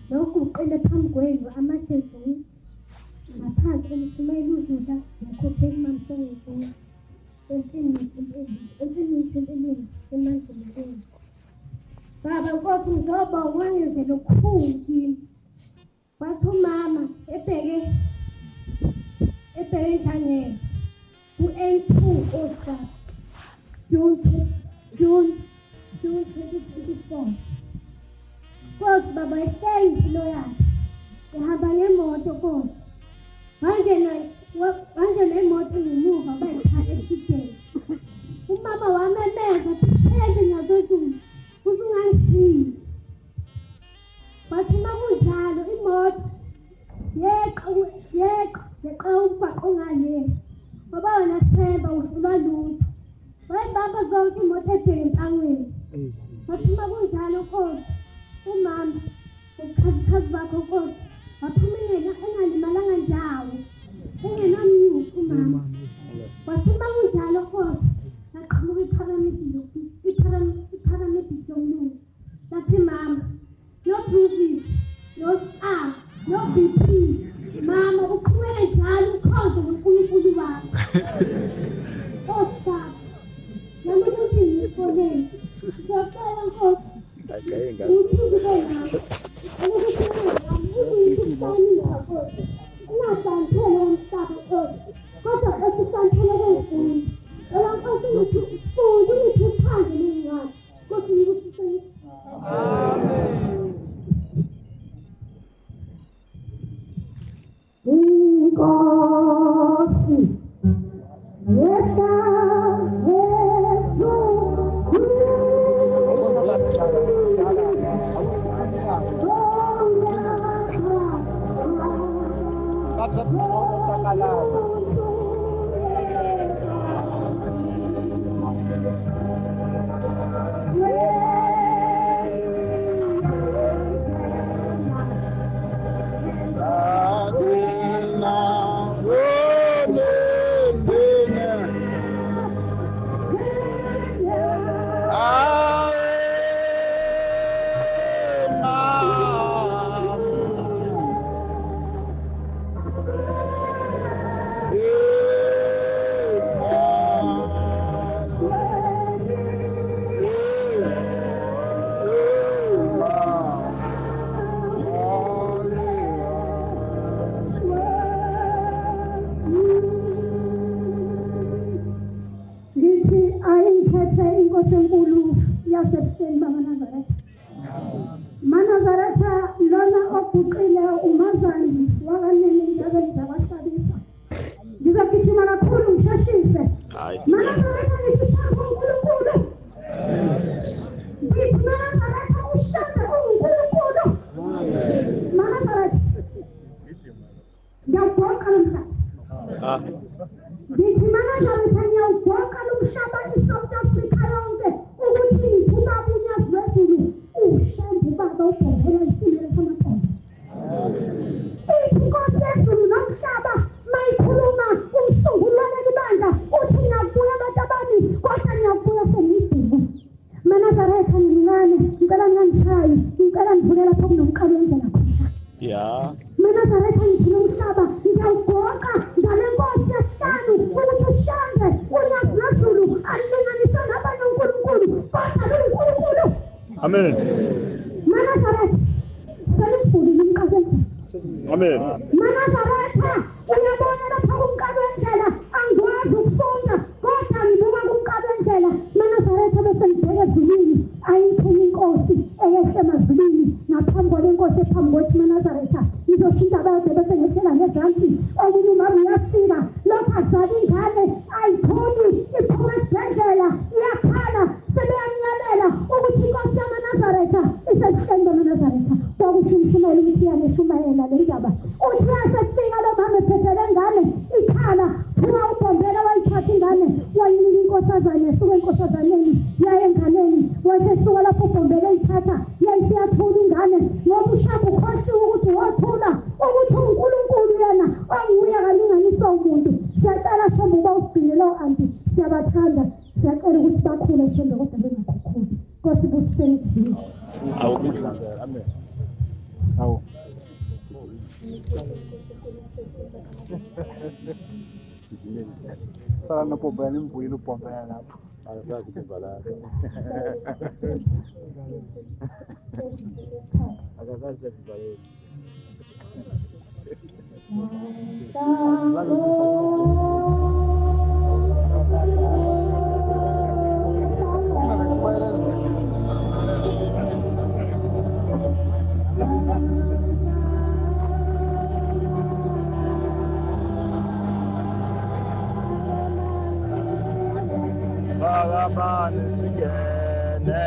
lokhu uqele phambi kwenu amashezulu ngaphansi komshumayeli udlula ngakhokheli mamsengezini empini emandleni Baba Nkosi ngizoba wangenzela okukhulu kimi wathi umama ebheke njani ku-N2 Oscar June 2024 Nkosi baba ihleli impilo yakhe ihamba ngemoto Nkosi wangena imoto ngemuva bayikhala esiteni umama wami emeza kuhlezi ngazozulu usungangishiyi wathi makunjalo imoto yeqa umbhaqo ngale ngoba wena Themba uhlulwa lutho wayibamba zonke imoto ebheke empangweni wathi makunjalo Nkosi umama ubukhazikhazi bakho Nkosi waphumela engalimalanga ndawo engenamnyuku umama wathi makunjalo Nkosi aqhamuka ipharamediki yomlungu lathi mama no bruises no scar no BP mama uqhubeke njalo ukhonze ngoNkulunkulu wakho Oscar nami ukuthi ngifonele ngiyacela Nkosi Amen. Amen. ngizoshintsha abade bese ngehlela ngezansi okunye umama uyafika lokhu azali ingane ayikhoni iphuma esibhedlela iyakhala sebeyamnyalela ukuthi inkosi yamaNazaretha isebuhleni bamaNazaretha kwakusho umshumayeli ukuthi yaneshumayela le ndaba uthi yasekufika lo mama ephethele ngane ikhala phuma ubombela wayithatha ingane wayinika inkosazane esuka enkosazaneni yaye enganeni wayesuka lapho ubombele ithatha yayisiyathula ingane ngoba ushaka ukhohliwe ukuthi wothula ukuthi uNkulunkulu yena onguye akalinganisa umuntu. Siyacela shembe uba usigcine lo anti siyabathanda siyacela ukuthi bakhule shembe kodwa bengakhukhuli Nkosi busiseni kuzinto. Amen. Awu. Sala napombela imvuyile ubombela lapho. Akazazi ukubhala. Akazazi ukubhala. Baba nisingene.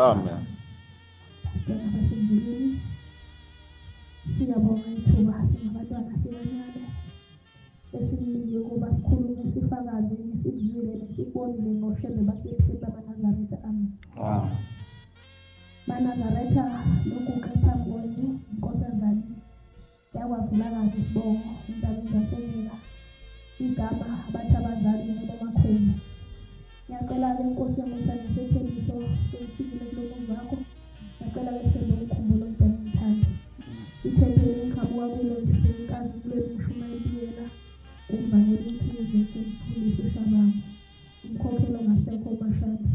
Amen. Siyabonga ithuba singabantwana sibancane esinike ukuba sikhulume sifakaze ngesikuzwile nesibonile ngoshebe basephepha bamaNazaretha. Amen. BaNazaretha lokhu kephambi kwenu inkosazane yakwavulakazi isibongo entabeni zaseNyika igama abathi abazali noBamakhwezi. Ngiyacela-ke Nkosi yomusa ngesethembiso sesifikile kulo muzi wakho. Ngiyacela-ke shembe ukukhumbula umntwana omthanda ithempeli engikhabuka kulo ngisenkazi kuleli mshumayeli umvangeli umphilizi emphulisi eshabanga umkhokhelo ngasekho umashadi.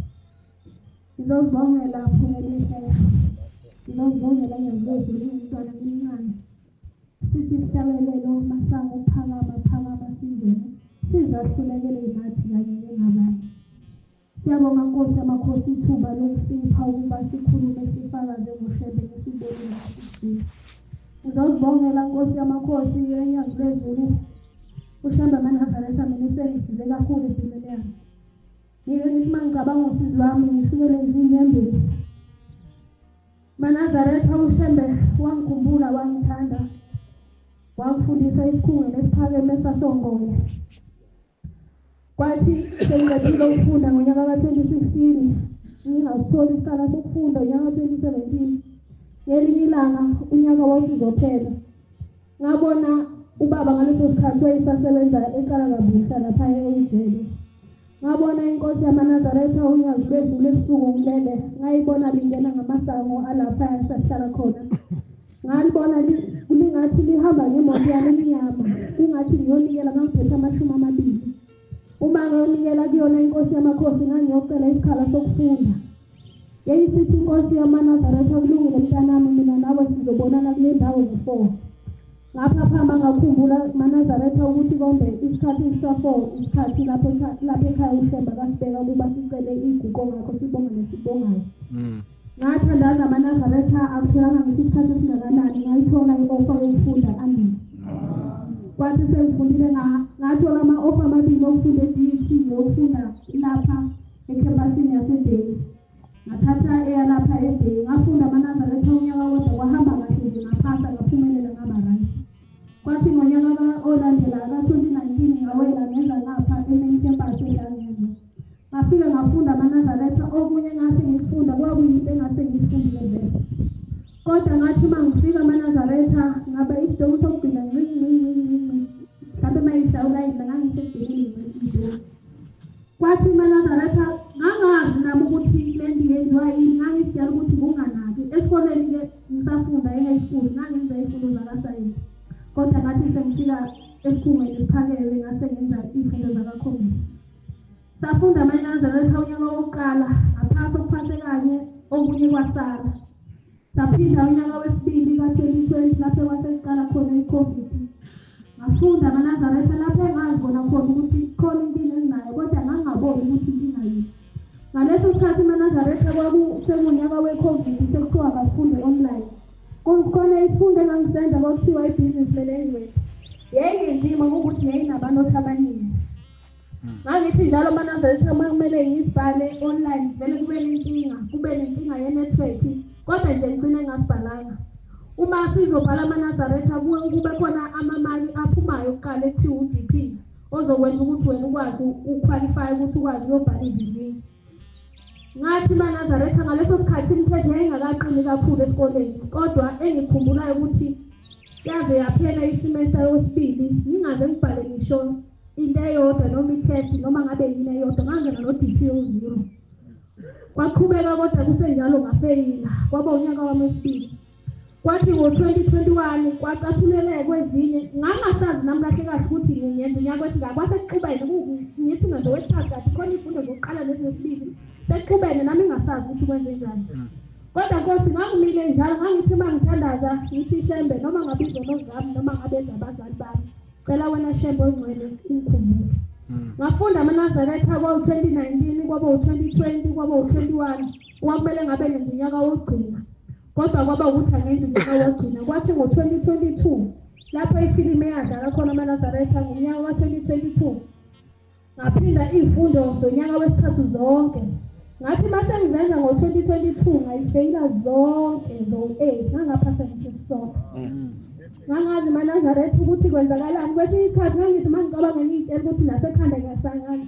Ngizozibongela phungelihle ngizozibongela ngezizwe umntwana omncane sithi sihlabelelo masango ukuphakama singene sizahlulekele nathi kanye njengabanye. Siyabonga Nkosi yamakhosi ithuba lokusipha ukuba sikhulume sifakaze ngoshebe nesibonile nasisizwe. Ngizozibongela Nkosi yamakhosi enyanga lezulu ushamba amaNazaretha mina usengisize kakhulu empilweni yami. Ngike ngithi mangicabanga usizi lwami ngifikele izinyembezi. MaNazaretha ushembe wangikhumbula wangithanda wangifundisa isikhungweni esiphakeme esasongoye. Kwathi sengiqedile ukufunda ngonyaka ka-2016 ngingasoli isikhala sokufunda ngonyaka ka-2017 ngelinye ilanga unyaka wonke uzophela ngabona ubaba ngaleso sikhathi wayesasebenza eqala kabusha lapha ejele. Ngabona inkosi yamaNazaretha unyazi lwezulu ebusuku ngilele ngayibona lingena ngamasango alapha esihlala khona. Ngalibona lingathi lihamba ngemoto yamnyama kungathi ngathi ngiyonikela ngangiphethe amashumi amabili. Uma ngiyonikela kuyona inkosi yamakhosi ngangiyocela isikhala sokufunda. Yayisithi inkosi yamaNazaretha kulungile mntanami mina nawe sizobonana kule ndawo ngo-4. Ngaphamba ngakhumbula maNazaretha ukuthi konke isikhathi sa-4 isikhathi lapho ekhaya uHlemba kasibeka ukuba sicele iguqo ngakho sibonga nesibongayo. Ngathandaza amaNazaretha akutholanga ngisho isikhathi esingakanani ngayithola i-offer yokufunda andini. Kwathi sengifundile ngathola ama-offer amabili okufunda e-DUT nokufunda lapha ekhempasini yaseBheyi. Ngathatha eyalapha eBheyi ngafunda amaNazaretha unyaka wodwa kwahamba kahle nje ngaphasa ngaphumelela ngaba-right. Kwathi ngonyaka olandelayo ka-2019 ngawela ngenza lapha e-main campus eDangezwa. Ngafika ngafunda amaNazaretha okunye ngase ngifunda kwakuyinto engase ngifundile vese. Kodwa ngathi uma ngifika amaNazaretha ngabe isidoku sokugcina mhlawumbe mayishawulayini ngangisebhekile ngiyidoku. Kwathi amaNazaretha ngangazi nami ukuthi le nto yenziwa yini ngangisitshela ukuthi kunganaki. Esikoleni-ke ngisafunda e-high school ngangenza izifundo zakasayensi. Kodwa ngathi sengifika esikhungweni esiphakeme ngase ngenza izifundo zakakhombisa. Safunda amaNazaretha unyaka wokuqala ngaphasa okuphase kanye okunye kwasala. Saphinda unyaka wesibili ka-2020 lapho kwasekuqala khona i-COVID. Ngafunda amaNazaretha lapho engazibona khona ukuthi khona inkinga enginayo kodwa ngangaboni ukuthi inkinga yini. Ngaleso sikhathi amaNazaretha kwakusemunyaka we-COVID sekuthiwa bafunde online. Kukhona isifundo engangisenza kwakuthiwa i-business management. Yayinzima ukuthi yayinabantu abaningi. Ngangithi njalo amaNazaretha uma kumele ngisibhale online vele kube nenkinga ye-network kodwa nje ngicine ngasibhalanga. Uma sizobhala amaNazaretha kube khona amamali aphumayo kuqala ekuthiwa u-DP ozokwenza ukuthi wena ukwazi uqualify ukuthi ukwazi ukuyobhala i-degree. Ngathi amaNazaretha ngaleso sikhathi imithetho yayingakaqini kakhulu esikoleni kodwa engikhumbulayo ukuthi yaze yaphela isemester yesibili ngingaze ngibhale ngisho into eyodwa noma i-test noma ngabe yini eyodwa ngangena no-DP u-0. Kwaqhubeka kodwa kusenjalo ngafeyila kwaba unyaka wami wesibili. Kwathi ngo-2021 kwacathuleleka kwezinye ngangasazi nami kahle kahle ukuthi ngiyenza unyaka wesingaka kwasekuxubene ngithi nje wesithathu kathi khona izifundo zokuqala nezesibili sekuxubene nami ngingasazi ukuthi kwenze njani. Kodwa Nkosi ngangimile njalo ngangithi uma ngithandaza ngithi Shembe noma ngabe izono zami noma ngabe ezabazali bami cela wena Shembe ongcwele ungikhumbule. Ngafunda amaNazaretha kwa-2019 kwaba u-2020 kwaba u-21 okumele ngabe ngenza unyaka wokugcina. Kodwa kwaba ukuthi angenzi unyaka wokugcina. Kwathi ngo-2022 lapho ifilimu eyadlala khona amaNazaretha ngonyaka wa-2022 ngaphinda iy'fundo zonyaka wesithathu zonke. Ngathi mase ngizenza ngo-2022 ngayifeyila zonke zo-8 ngangaphasa ngisho isonke. Ngangazi amaNazaretha ukuthi kwenzakalani. Kwesinye isikhathi ngangithi uma ngicabanga ngiy'tshela ukuthi nasekhanda ngiyasangana.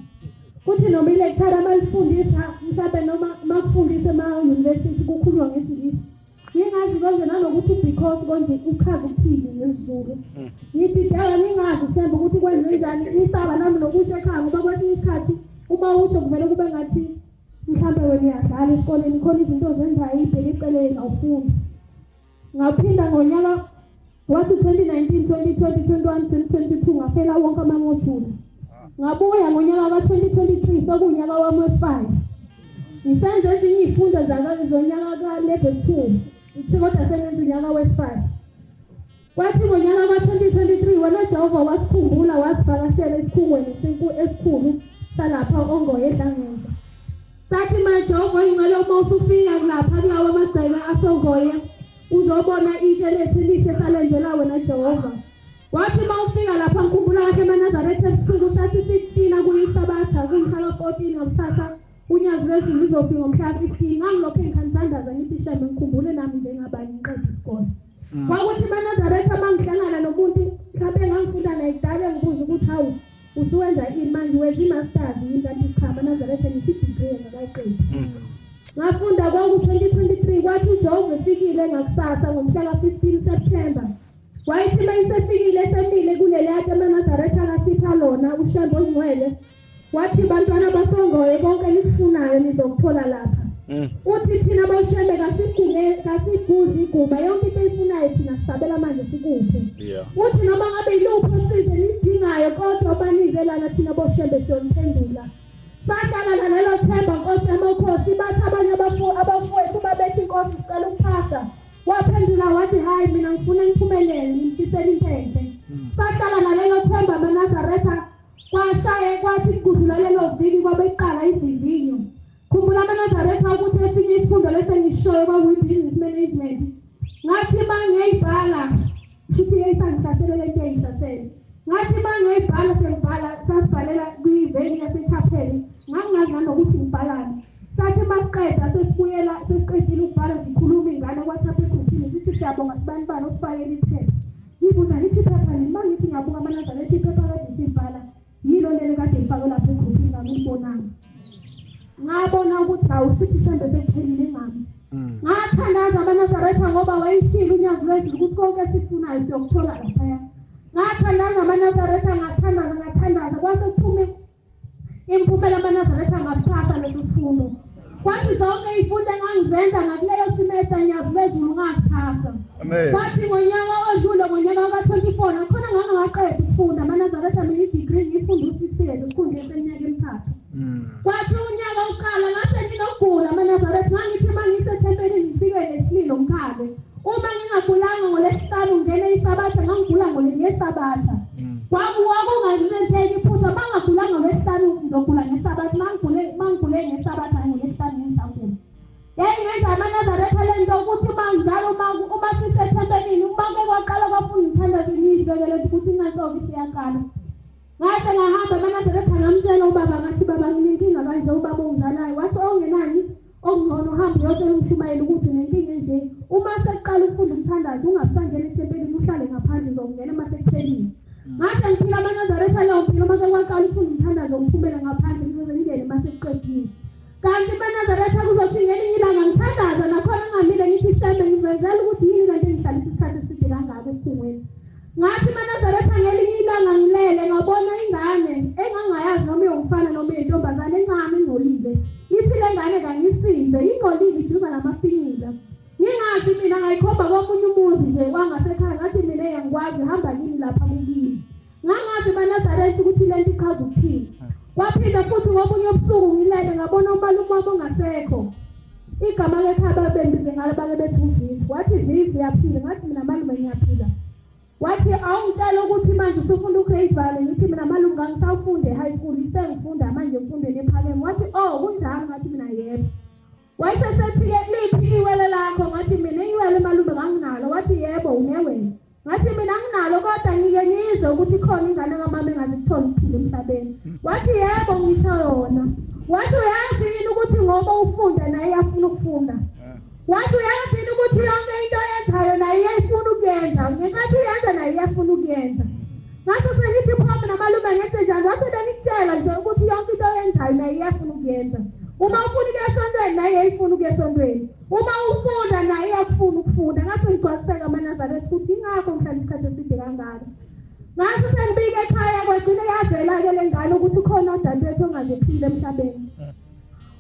Kuthi noma ilekthara malifundisa mhlawumbe noma makufundisa ema-university kukhulunywa ngesiNgisi. Ngingazi konje nanokuthi because konje uchaza ukuthini ngesiZulu. Ngithi dala ngingazi Shembe ukuthi kwenze njani ngisaba nami nokusho ekhaya ngoba kwesinye isikhathi uma usho kuvele kube ngathi mhlawumbe wena uyadlala esikoleni khona izinto ozenzayo ibheke eceleni awufundi. Ngaphinda ngonyaka wathi 2019 2020 21 2022 ngafela wonke amamodule. Ngabuya ngonyaka ka-2023 sokunyaka wami wesi-5 ngisenza ezinye iy'fundo zonyaka ka-level 2 ithi kodwa sengenza unyaka wesi-5. Kwathi ngonyaka ka-2023 wena Jehova wasikhumbula wasivakashela esikhungweni esikhulu salapha ongoye eDangezwa. Sathi ma Jehova ingcwele uma usufika kulapha kulawo amagceke asongoye uzobona into lesilihle salenzela wena Jehova. Wathi uma ufika lapha ngikhumbula kahle amaNazaretha ebusuku sathi sikuthina kuyisabatha kumhla ka-14 ngomsasa unyazi lwezulu lizofika ngomhla ka-15 ngangilokho engikhansandaza ngithi Shembe ngikhumbule nami njengabanye ngiqeda isikole. Kwakuthi amaNazaretha uma ngihlangana nomuntu mhlawumbe engangifunda naye kudala ngibuza ukuthi hawu usuwenza ini manje wenza i-masters yini kanti cha amaNazaretha ngisho i-degree engakayiqedi. Ngafunda kwaku-2023 kwathi uJehova efikile ngakusasa ngomhla ka-15 September. Wayithi uma isefikile esemile kuleliya amaNazaretha akasipha lona uShembe ongcwele. Wathi bantwana basongoye konke nikufunayo nizokuthola lapha. Uthi thina bawuShembe kasiguzi igumba yonke into eyifunayo thina sisabela manje sikuphe. Uthi noma ngabe yiluphi usizo nidinga siyabikelana thina boshembe siyomphendula. Sahlangana nalelo themba Nkosi yamakhosi bathi abanye abafowethu babethi Nkosi sicela ukuphasa. Waphendula wathi hayi mina ngifuna ngiphumelele ngimfisela impempe. Sahlala nalelo themba maNazaretha kwashaye kwathi kudlula lelo viki kwabeqala izivinyo. Khumbula maNazaretha ukuthi esinye isifundo lesengishoyo kwakuyi-business management. Ngathi bangiyibhala futhi yayisangihlasele lento eyihlasele. Ngathi bangiyibhala sengibhala sasibhalela kuyiveni yasechapel. Ngangingazi nanokuthi ngibhalani. Sathi masiqeda sesiqedile ukubhala sikhuluma ingane kwaThapha eGruphini sithi siyabonga sibanibani osifakela iphepha. Ngibuza lithi iphepha nini? Mangithi ngiyabonga maNazaretha iphepha kade sibhala yilo leli kade ngifakwe lapha eGruphini ngangibonanga. Ngabona ukuthi awusithi shembe sekuphelile ngami. Ngathandaza maNazaretha ngoba wayishilo unyazi lwethu ukuthi konke esifunayo siyokuthola lapha. Ngathandaza maNazaretha ngathandaza kwase kuphume impumela maNazaretha ngasipasa leso sifundo. Kwathi zonke izifundo engangizenza ngakuleyo semester nyazi lwezulu ngasipasa. Amen. Kwathi ngonyaka odlule ngonyaka ka-24 nakhona ngangaqeda ukufunda maNazaretha mina i-degree ngifunda u-6 years esikhundleni seminyaka emithathu. Kwathi unyaka uqala ngase nginogula maNazaretha ngangithi mangisethempelini ngifike nesililo mkhale. Uma ngingagulanga ngoLwesihlanu ngene iSabatha ngangigula ngoLwesabatha. Kwakungangiletheki iphutha bangagulanga ngoLwesihlanu ngizogula ngeSabatha mangigule ngeSabatha ngoLwesihlanu ngisagula. Yayingenza maNazaretha lento ukuthi manjalo uma sisethempelini ubake kwaqala kwafuna ngithandaza imizekelo ukuthi ingasoki siyaqala. Ngase ngahamba maNazaretha ngamtshela ubaba ngathi baba nginenkinga kanje ubaba ongizalayo wathi ongenani okungcono uhambe uyotshela umshumayeli ukuthi nenkinga nje uma seqala ukufunda umthandazo ungabusangena ethempelini uhlale ngaphandle uzongena masekuphelile. Ngase ngiphila maNazaretha leyo mpilo make kwaqala ukufunda umthandazo ngiphumele ngaphandle ngizoze ngingene masekuqedile. Kanti maNazaretha kuzothi ngelinye ilanga ngithandaza nakhona ngamile ngithi shembe ngivezela ukuthi yini lento engihlalisa isikhathi eside kangaka esifungweni. Ngathi maNazaretha ngelinye ilanga ngilele ngabona ingane engangayazi noma iyomfana noma intombazane encane ingcolile. Ithi le ngane kangisize ingcolile iduza namafinyila. Ngingazi mina ngayikhomba komunye umuzi nje wangasekhaya ngathi mina engikwazi hamba yini lapha kukini. Ngangazi maNazaretha ukuthi lento ichaza ukuthini. Waphinda futhi ngobunye ubusuku ngilele ngabona umalume wami ongasekho. Igama lekhaba bendize ngalo bake bethi uVivi. Wathi Vivi yaphila ngathi mina malume ngiyaphila. Wathi awungitshela ukuthi manje usufunda ugrade vale ngithi mina malume ngisawufunda e-high school isengifunda manje ngifundele ephakeme. Wathi oh kunjani ngathi mina yebo. Wayesethi liphi iwele lakho ngathi mina iwele malume nganginalo. Wathi yebo unewele. Ngathi mina nginalo kodwa ngike ngizwe ukuthi khona ingane kamama engazikuthola ukuphila emhlabeni. Wathi yebo ngisho yona. Wathi uyazi yini ukuthi ngoba ufunda naye uyafuna ukufunda. Wathi uyazi yini ukuthi yonke into yenzayo naye uyafuna ukuyenza. Ngenkathi uyenza naye uyafuna ukuyenza. Ngase sengithi phambi namalume ngethi njani wathi bengikutshela nje ukuthi yonke into yenzayo naye uyafuna ukuyenza. Uma ufuna ukuya esontweni naye uyafuna ukuya esontweni. Uma ufunda naye uyafuna ukufunda. Ngase ngigcwaliseka maNazaretha ukuthi ingakho ngihlala isikhathi eside kangaka. Ngase sengibike ekhaya kwagcina yavela-ke le ngane ukuthi khona udadewethu ongazephila emhlabeni.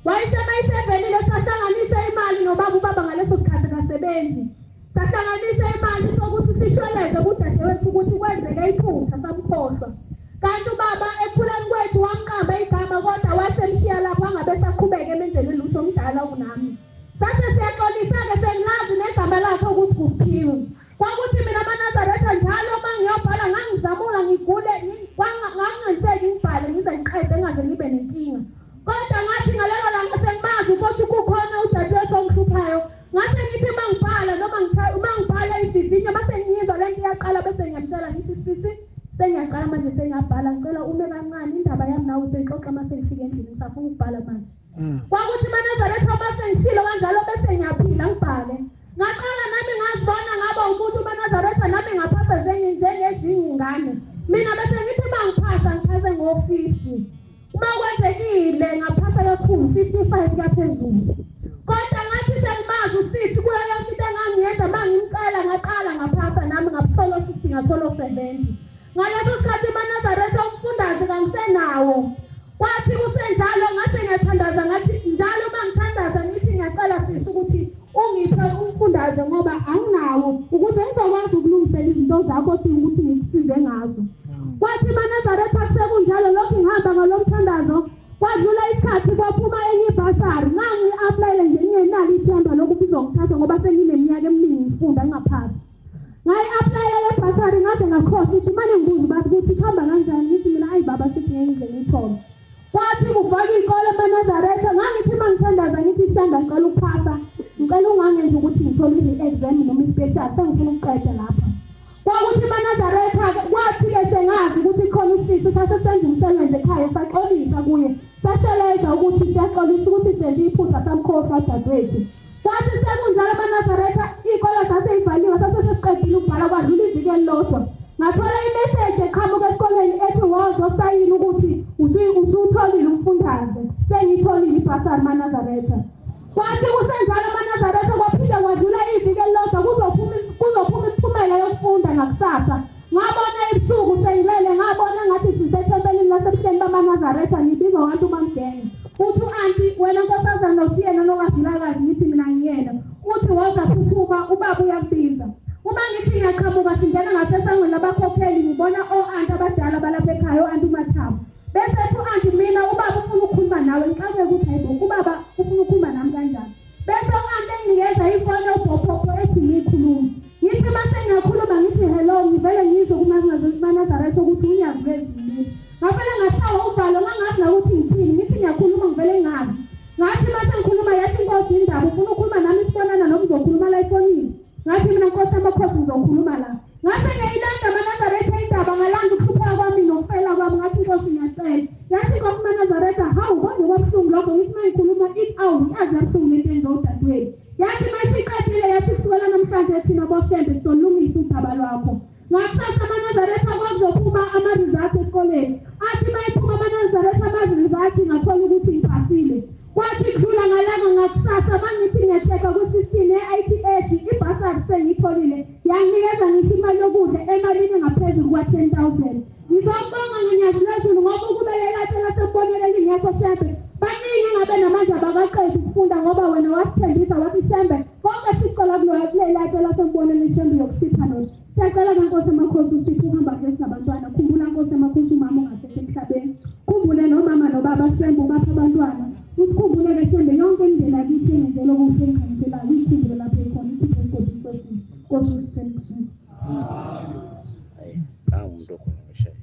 Wayesemayisebhenile sahlanganisa imali ubaba ngaleso sikhathi kasebenzi. Sahlanganisa imali sokuthi sishweleze kudadewethu ukuthi kwenzeke iphutha samkhohlwa. Kanti ubaba ekhuleni kwethu wamqamba igama kodwa wasemshiya lapho angabe saqhubeka emenzele lutho omdala kunami. Sase siyaxolisa-ke sengilazi negama lakhe ukuthi kuphiwe. Kwakuthi mina maNazaretha njalo uma ngiyobhala ngangizamula ngigule nganginganiseki ngibhale ngize ngiqede engaze ngibe nenkinga. Kodwa ngathi ngalelo langa sengimazi ukuthi kukhona udadewethu ongihluphayo. Ngase ngithi mangibhala noma ngibhala ivivinyo base ngiyizwa lento iyaqala bese ngiyamtshela ngithi sisi sengiyaqala manje sengiyabhala ngicela ume kancane indaba yami nawe useyixoxa mase ngifike endlini ngisafuna ukubhala manje. Kwakuthi maNazaretha base ngishilo kanjalo bese ngiyaphila ngibhale. Ngaqala nami ngazibona ngaba umuntu maNazaretha nami ngaphasa njengezinye ingane. Mina bese ngithi mangiphasa ngiphase ngo-50. Uma kwenzekile ngaphasa kakhulu 55 kaphezulu. Kodwa ngathi sengimazi usithi kuyo yonke into engangiyenza mangimcela ngaqala ngaphasa nami ngaphola 60 ngathola 70. Ngaleso sikhathi maNazaretha umfundaze kangisenawo. Kwathi kusenjalo ngase ngiyathandaza ngathi njalo mangithandaza ngithi ngiyacela sisi ukuthi ungiphe umfundaze ngoba anginawo ukuze ngizokwazi ukulungisela izinto zakho ukuthi ngikusize ngazo. Kwathi maNazaretha sekunjalo njalo lokhu ngihamba ngalomthandazo kwadlula isikhathi kwaphuma enye ibhasari ngangi-aplayele nje ngingenalo ithemba lokuthi izongithatha ngoba sengineminyaka eminingi ngifunda ngaphasi ngayi-aplayela le bhasari ngaze ngakhohlwa ukuthi mane ngibuza bathi ukuthi kuhamba kanjani ngithi mina ayi baba sithi ngeke ngize ngiyithole kwathi kuvalwa iy'kole emaNazaretha ngangithi uma ngithandaza ngithi shanda ngicela ukuphasa ngicela ungangenza ukuthi ngithole i-exam noma i-special sengifuna ukuqeda lapha kwakuthi emaNazaretha kwathi-ke sengazi ukuthi khona usisi sasesenza umsebenzi ekhaya saxolisa kuye sasheleza ukuthi siyaxolisa ukuthi senze iphutha samkhohlwa dadewethu kwathi sekunjalo emaNazaretha iy'kole saseyivaliwe sasesesiqedile ukubhala kwadlula iviki elilodwa ngathola imeseji eqhamuka esikoleni ethi wozosayini ukuthi usutholile umfundaze sengiyitholile ibhasari emaNazaretha kwathi kusenjalo emaNazaretha kwaphinde kwadlula iviki elilodwa kuzophuma imiphumela yokufunda ngakusasa ngabona ebusuku sengilele ngabona ngathi sisethempelini lasebuhleni bamaNazaretha ngibizwa abantu bamgenge uthi u-anti wena nkosazana usiyena nokadilakazi ngithi mina ngiyena uthi woza phuthuma ubaba uyakubiza uma ngithi ngiyaqhamuka singena ngasesangweni labakhokheli ngibona o-anti abadala balapha ekhaya o-anti uMathabo bese ethi u-anti mina ubaba ufuna ukukhuluma nawe ngixakwe ukuthi hayibo ubaba ufuna ukukhuluma nami kanjani bese u-anti enginikeza ifoni yobhophopo ethi ngiyikhuluma ngithi mase ngiyakhuluma ngithi hello ngivele ngizwe kumaNazaretha ukuthi unyazivezi ngavele ngashawa uvalo ngangazi nakuthi ngithini ngithi ngiyakhuluma ngivele ngazi ngathi mase ngikhuluma yathi inkosi indaba ufuna ukukhuluma nami isifonana noma uzokhuluma la efonini ngathi mina nkosi amakhosi ngizokhuluma la ngase ngiyilanda amaNazaretha indaba ngalanda ukuhlupheka kwami nokufela kwami ngathi inkosi ngiyacela yathi inkosi amaNazaretha hawu kwaze kwabuhlungu lokho ngithi uma ngikhuluma it out yazi yabuhlungu lento enza udadewethu yathi masiqedile yathi kusukela namhlanje thina boshembe sizolungisa udaba lwakho ngakusasa amaNazaretha kwakuzophuma ama-result esikoleni athi mayiphuma amaNazaretha ama-result ngathola ukuthi ngipasile kwathi kudlula ngalanga ngakusasa mangithi ngiyacheka ku-16 ye-ITS ibhasari sengiyitholile yanginikeza ngithi imali yokudla emalini engaphezulu kwa-10,000 ngizobonga ngenyazi lezulu ngoba ukubelela tshela sembonele lingekho shembe baningi ngabe namanje abakaqedi ukufunda ngoba wena wasithembisa wathi shembe konke sicela kulela tshela sembonele shembe yokusipha nona siyacela kankosi amakhosi usipho uhamba kulesi abantwana khumbula nkosi amakhosi umama ongasekho emhlabeni khumbule nomama nobaba shembe ubapha abantwana usikhumbule-ke shembe yonke indlela kithi engenzela okuhle engikhanyiselayo uyikhumbule lapho ekhona iphupho esikodisosisi nkosi usisekusini umuntu okhona ngishaye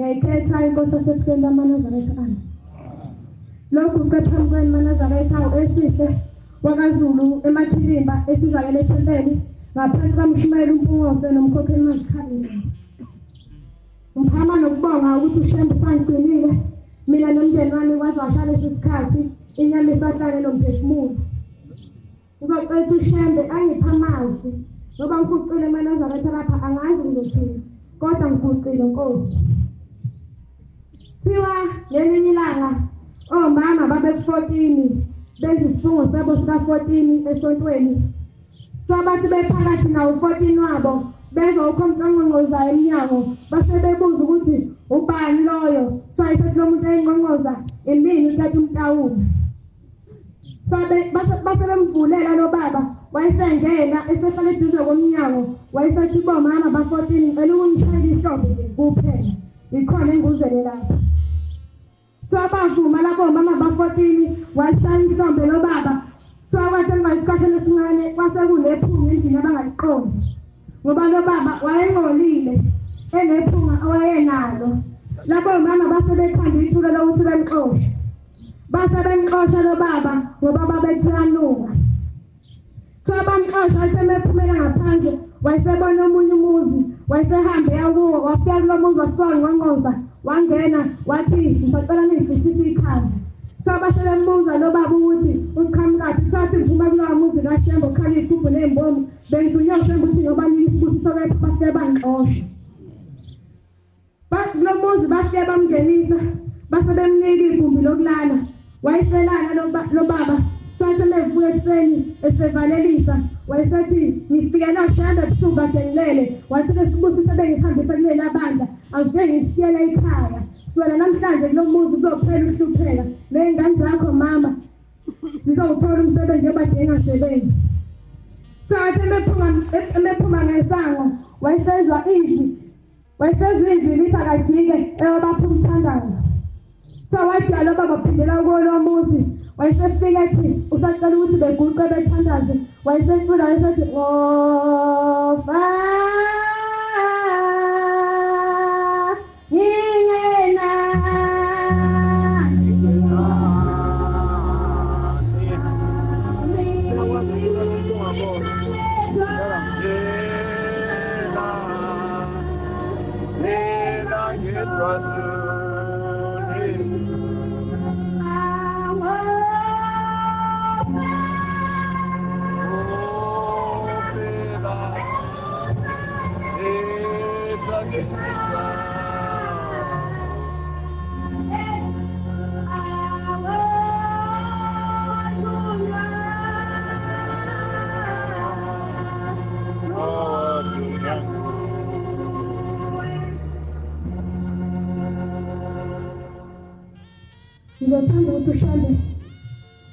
ngiyayikhetha inkosi yasebuhleni bamaNazaretha ami lokhu kuqaphamukweni maNazaretha esihle wakwaZulu eMathilimba esizakele ethempeli ngaphansi kaMshumayeli uMpungose nomkhokheli wezikhali ngiphama nokubonga ukuthi ushembe sangigcinile mina nomndeni wami kwaze washala lesikhathi inyama isahlale nomphefumulo ngizocela ushembe angipha amazwi ngoba ngikuqile eMaNazaretha lapha angazi ngizothini kodwa ngikuqile Nkosi thiwa ngelinye ilanga omama babe-14 benza isifungo sabo sika-14 esontweni so abantu bephakathi nawo 14 wabo bezwa ukhomhlangqonqoza emnyango base bebuza ukuthi ubani loyo sayisethi lo muntu ayingqonqoza imini uthatha umtawulo base bemvulela lo baba wayesengena esehlala eduze komnyango wayesethi bomama ba-14 ngicela ukungishayela ihlombe nje kuphela ikhona enguzele lapha bavuma labo mama ba-14 washaya ihlombe lo baba kwathi emva isikhathini esincane kwase kunephunga endlini abangaliqondi ngoba lo baba wayengcolile enephunga awayenalo labo mama base bekhanda ithulo lokuthi bemxoshe base bemxosha lo baba ngoba babethuyanuka bamxosha asemephumela ngaphandle wayesebona omunye umuzi wayesehambe yakuwo wafika kulo muzi wasongqonqoza wangena wathi ngisacela ngifihlise ikhanda base bembuza lo baba ukuthi uqhamukathi sathi ngivuma kulowa muzi kaShembe okhanya iphupho ney'mbomu bengizunywa uShembe ukuthi ngoba nike isibusiso kepha bafike bangixosha lo muzi bafike bamngenisa base bemnika igumbi lokulala wayeselala lo baba sathi mevuka ekuseni esevalelisa wayesethi ngifike noShembe ebusuku kade ngilele wathi isibusiso bengihambisa kulela bandla awuke ngishiyela ekhaya sona namhlanje kulo muzi uzophela ukuhlupheka ney'ngane zakho mama zizowuthola umsebenzi obadinga sebenzi sathi emephuma ngesango wayesezwa izwi lithi akajike eyobapha umthandazo wathi alo baba phindela kulo muzi wayesefika ethi usacela ukuthi beguqe bethandaze wayesefuna wayesethi Ngizothanda ukuthi uShembe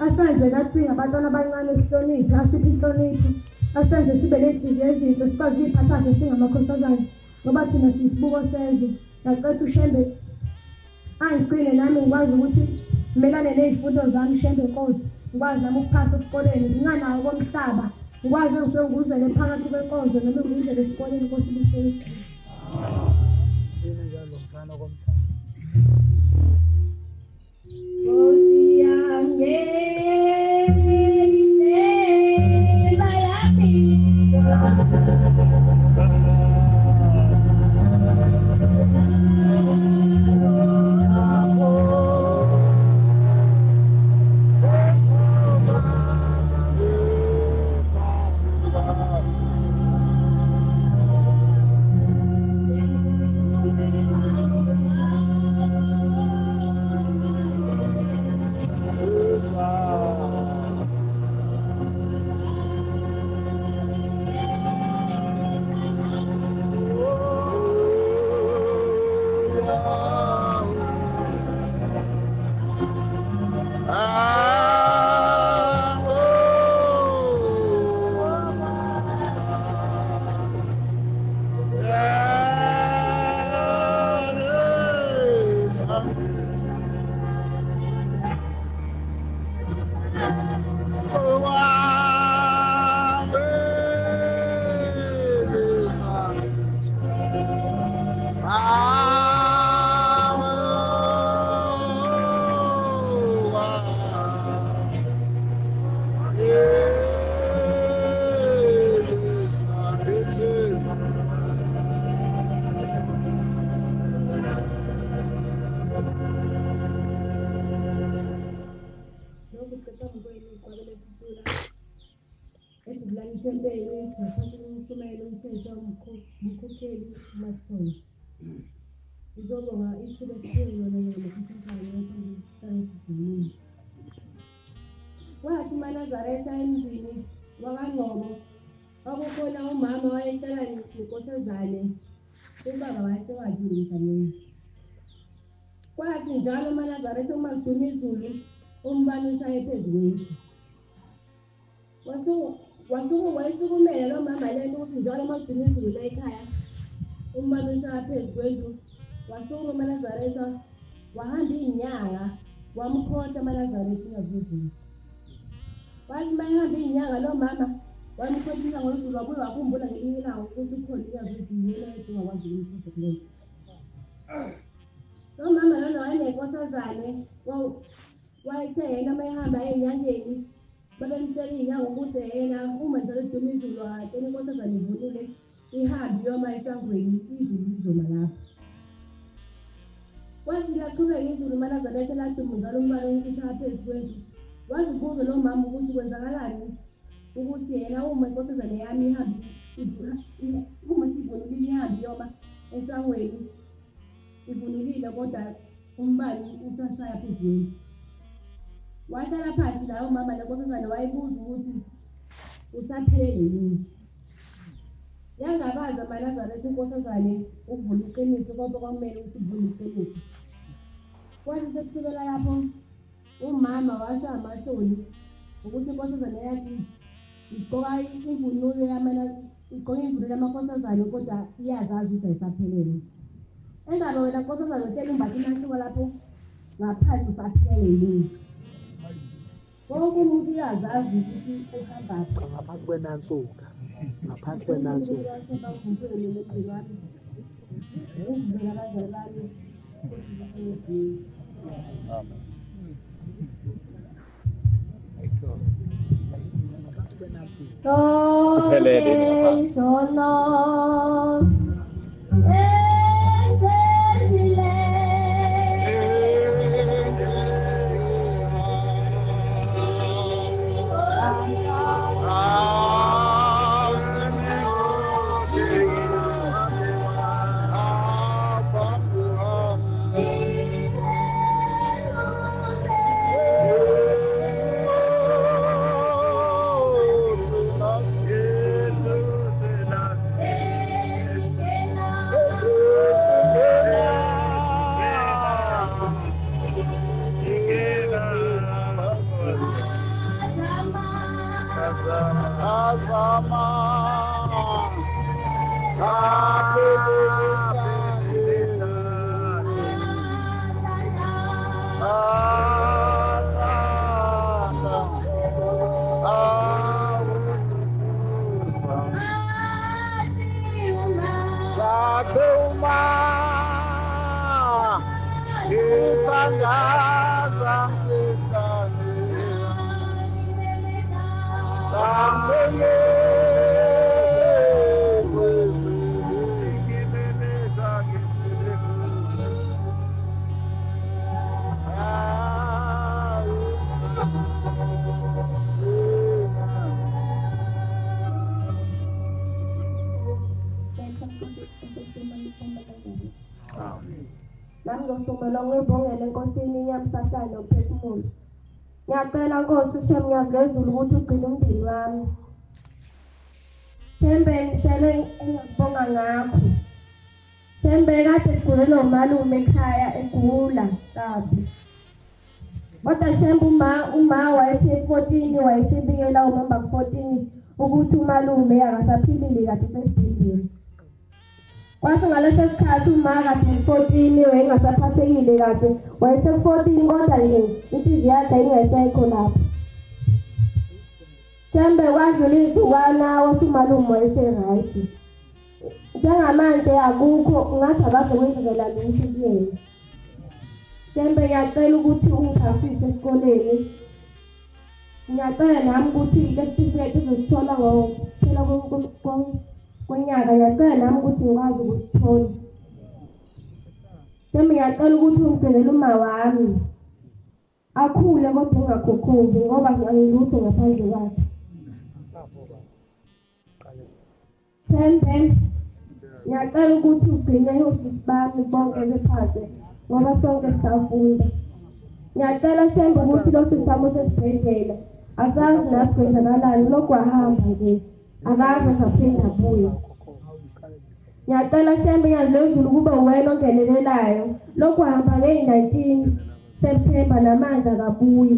asenze nathi ngabantwana abancane sihloniphe asiphe inhlonipho asenze sibe nenhliziyo ezinhle sikwazi ukuyiphatha nje singamakhosazana ngoba thina siyisibuko sezwe ngaqeda uShembe angigcine nami ngikwazi ukuthi ngimelane ney'fundo zami Shembe Nkosi ngikwazi nami ukuphasa esikoleni nginganawo komhlaba ngikwazi ngizenguzele phakathi kwenkonzo noma ngizele esikoleni Nkosi lisethi njalo mfana komhlaba wathi uManazaretha emzini wakangqobo Akukhona umama wayehlala nenkosazane, ubaba wayesewadlula emhlabeni. Kwathi njalo uManazaretha uma kuduma izulu, umbani ushaye phezu kwethu. Wayesukumela lo mama lento ukuthi njalo uma kuduma izulu la ekhaya, umbani ushaya phezu kwethu. Wasukuma uManazaretha, wahamba iy'nyanga, wamkhohlwa uManazaretha ingavuzile. Wathi uma ehamba iy'nyanga lo mama, wamkhohlisa ngozulu, wabuye wakhumbula ngelinye ilanga ukuthi ukhona ingavuzile yena edingakwazi ukumkhohlwa kulento. Lo mama lona wayenenkosazane, wayethe yena uma ehamba ey'nyangeni, babemtshela iy'nyanga ukuthi yena uma njalo kuduma izulu atshela inkosazane ivunule ihambe iyoma esangweni, izulu lizoma lapho. Kwathi laqhubeka izulu uManazaretha laduma njalo umbani ushaya phezu kwethu. Wazibuza lo mama ukuthi kwenzakalani ukuthi yena uma inkosazane yami ihambe uma sivunulile ihambe iyoma esangweni ivunulile kodwa umbani usashaya phezu kwethu. Wahlala phansi lawo mama nenkosazane wayibuza ukuthi usaphele yini. Yangabaza uManazaretha inkosazane ukuvula iqiniso kodwa kwamele ukuthi ivule iqiniso. Kwathi sekusukela lapho umama washaya amahloni ukuthi inkosazane yakhe igqoka imvunulo yamankosazane kodwa iyazazi ukuthi ayisaphelele. Engabe wena nkosazane uhleli umbathe imahluko lapho ngaphansi usaphele yini. Wonke umuntu uyazazi ukuthi uhambaphi. Ngaphansi kwenansuka. Ngaphansi kwenansuka. Ngibongele enkosini inyamsahlala nophefumulo. Ngiyacela Nkosi uShem ngiyazezulu ukuthi ugcine umndeni wami. Thembe ngisele engikubonga ngakho. Thembe kade sigulelwe umalume ekhaya egula kabi. Kodwa Thembe uma wayethe 14 wayesibikela umamba 14 ukuthi umalume akasaphilile kade sesibhedlela. Kwathi ngaleso sikhathi uma kade 14 wayengasaphathekile kade wayese 14 kodwa nje inhliziyo yakhe ingasekho lapho. Thembe kwadlula izukwana wathi umalume wayese-right. Njengamanje akukho ngathi abazokwenzela lutho kuyena. Thembe ngiyacela ukuthi ungiphasise esikoleni. Ngiyacela nami ukuthi lesitifiketi uzosithola ngokuphela konyaka. Ngiyacela nami ukuthi ngikwazi ukusithola. Thembe ngiyacela ukuthi ungigcinele uma wami akhule kodwa ungakhokhobi ngoba angilutho ngaphandle kwakhe. Thembe ngiyacela ukuthi ugcine osisi bami bonke bephansi ngoba sonke sisafunda. Ngiyacela Thembe ukuthi lo sisi sami usesibhedlela asazi nasikwenzakalani lokhu ahamba nje. akaze saphinda abuye. Ngiyacela Shembe ngiyazilozulu kube wena ongenelelayo lokhu hamba nge-19 September namanje akabuyi.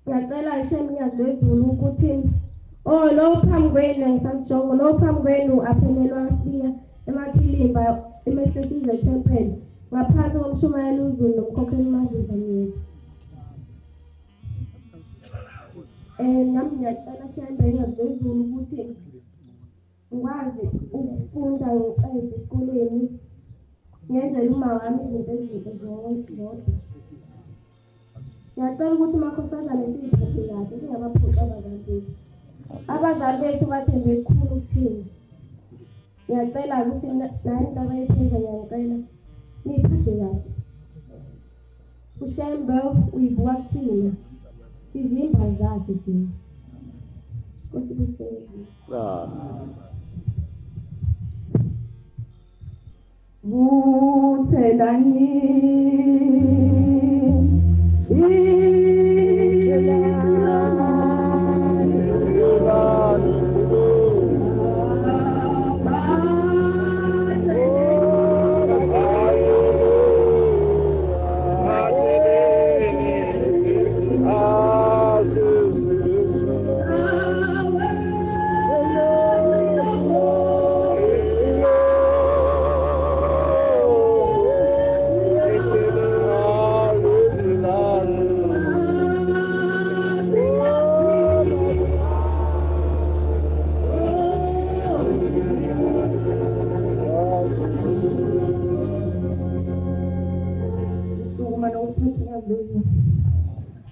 Ngiyacela Shembe ngiyazilozulu ukuthi lo phambi kwenu ngisasishongo lo phambi kwenu aphelelwa siya emakhilimba emehlesize temple ngaphansi komshumayeli uZulu nomkhokheli Maziza Mnyezi. Nami ngiyacela Shembe ngiyazilozulu ukuthi ngikwazi ukufunda ngiqede esikoleni ngenzele uma wami izinto ezinhle zodwa. Ngiyacela ukuthi makhosazane siyiphathe kahle singamaphoqi abazali bethu. Abazali bethu bathembe kukhulu kuthina. Ngiyacela ukuthi nayo into abayithenza ngiyacela niyiphathe kahle. uShembe uyibuka kuthina sizimba zakhe thina. Nkosi kusebenza. Buthelani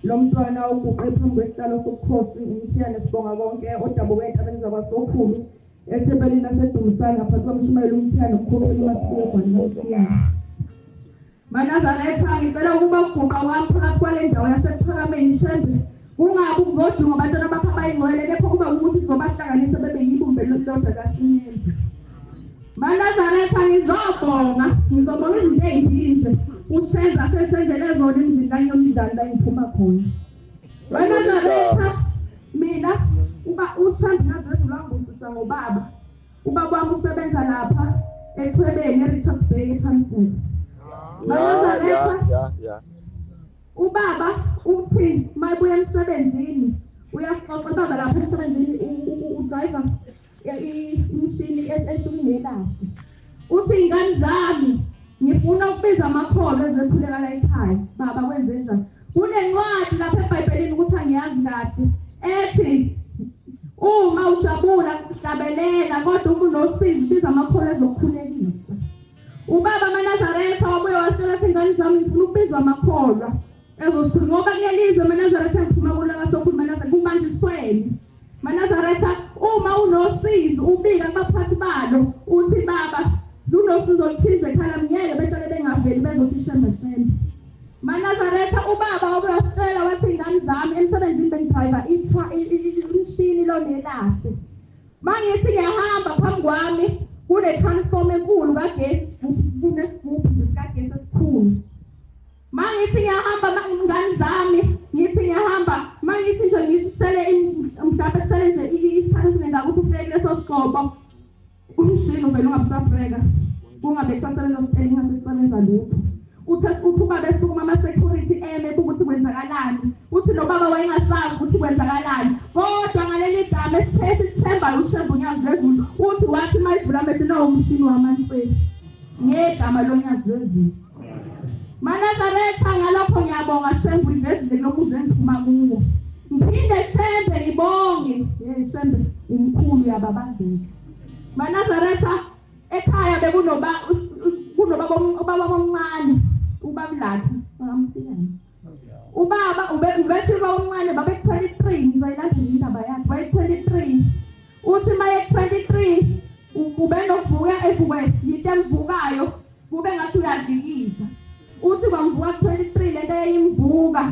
lo mntwana uguqe phambi kwesihlalo sobukhosi umthiyane sibonga konke odabuke entabeni zabasokhulu ethempelini laseDumisane ngaphansi komshumayeli umthiyane umkhokheli uMaSibiya Umthiyane. Manazaretha ngicela ukuba uguqa wami phakathi kwale ndawo yasePhakameni Shembe kungabi ukuzodunga abantwana bakho abayingcwele kepha kuba ukuthi sizobahlanganisa bebe yibumbe lodwa kaSinyeli. Manazaretha ngizobonga izinto ezinje uShenza sesenzele zona imizindane yomndlalo la ngiphuma khona. Manazaretha mina uShembe ngazedlula ngusisa ngobaba. Ubaba wami usebenza lapha eThwebeni eRichards Bay eTransnet. Yeah. Ubaba uthi mayibuya emsebenzini uyasixoxa baba lapha emsebenzini udriver imishini esukunelahle. Uthi ingane zami ngifuna ukubiza amakholo ezekhuleka la ekhaya. Baba kwenze njani? Kunencwadi lapha eBhayibhelini ukuthi angiyazi kahle ethi uma ujabula uhlabelela kodwa uma unosizi biza amakholo ezokukhulekisa. Ubaba Manazaretha wabuye wasela ukuthi ingane zami ngifuna ukubizwa amakholwa ezosikhuleka ngoba kuyelizwe Manazaretha ngiphuma kulaka sokhuluma Manazaretha kumanjisweni. Manazaretha uma unosizi ubika kubaphathi balo uthi baba lunosizo oluthize ekhaya mnyeke betale bengaveli bezothi Shembe. Manazaretha ubaba wabuye wasela wathi ingane zami emsebenzini bengidriver imishini lonelahle. Mangithi ngiyahamba phambi kwami kune transform enkulu kagesi kunesigubhu sikagesi esikhulu. Mangithi ngiyahamba ingane zami ngithi ngiyahamba mangithi nje ngisele mhlawumbe sele nje isikhathi ngakuthi ufike leso sigobo umshini uvela ungabusafreka kungabe kusasele nositeli ngasisebenza lutho. Uthi ubaba besukuma ama-security ukuthi kwenzakalani. Uthi nobaba wayengasazi ukuthi kwenzakalani kodwa ngaleli gama esiphethe isithemba uShembe unyazezulu uthi wathi mayivula amehlo no umshini wamantweni ngegama lonyazezulu. Manazaretha ngalokho ngiyabonga Shembe ivezile lokuze engiphuma kuwo. Ngiphinde Shembe ngibonge Shembe umkhulu yababazeli. Manazaretha ekhaya bekunobaba omncane ubabulathi ngamsiyana. Ubaba ubethi omncane babe 23 ngizoyilandela indaba yakhe babe 23. Uthi maye 23 ube novuka evuke yinto elivukayo kube ngathi uyadikisa. Uthi kwamvuka 23 lento eyimvuka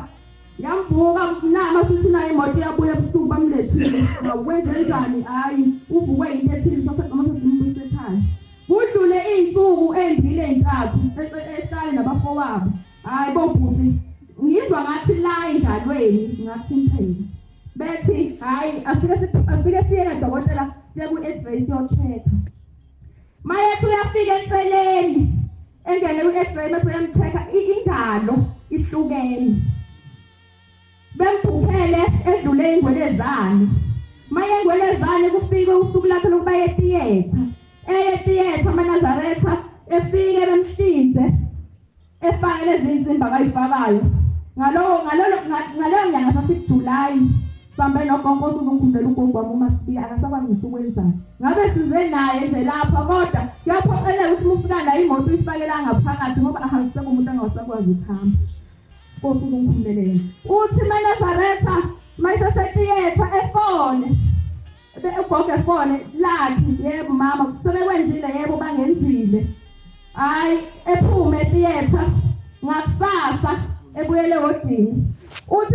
yamvuka nama sithi naye imoto yabuye ebusuku bamlethile wenze njani hayi uvuke into ethile soseqhamuza ekhaya. Kudlule izinsuku endile entathu ehlale nabafowabo hayi bobhuti ngizwa ngathi la endalweni ngathi imphela bethi hayi afike siye kadokotela siye ku-X-ray siyo-check-a. Mayethi uyafika eceleni engene ku-X-ray bese uyam-check-a ingalo ihlukene. Bembukhele edlule ingwelezane. Maye ingwelezane kufike usuku lakhe lokuba ye-theatre. Theatre amaNazaretha efike bemhlinze efake lezi insimbi akayifakayo. Ngaloyo nyanga sasiJulayi sambe nogonkosi uNkundela ugogo wami uMasibiya akasakwazi ngisho ukwenzani. Ngabe size naye nje lapha kodwa kuyaphoqeleka ukuthi ufika la imoto uyifakela ngaphakathi ngoba ahangiseka umuntu angasakwazi ukuhamba. Nkosi uNkundela uthi amaNazaretha mayisese-theatre efone ugogo efone lathi yebo mama sebekwenzile yebo bangenzile. Hayi ephume e-theatre ngakusasa ebuyele wodini. Uthi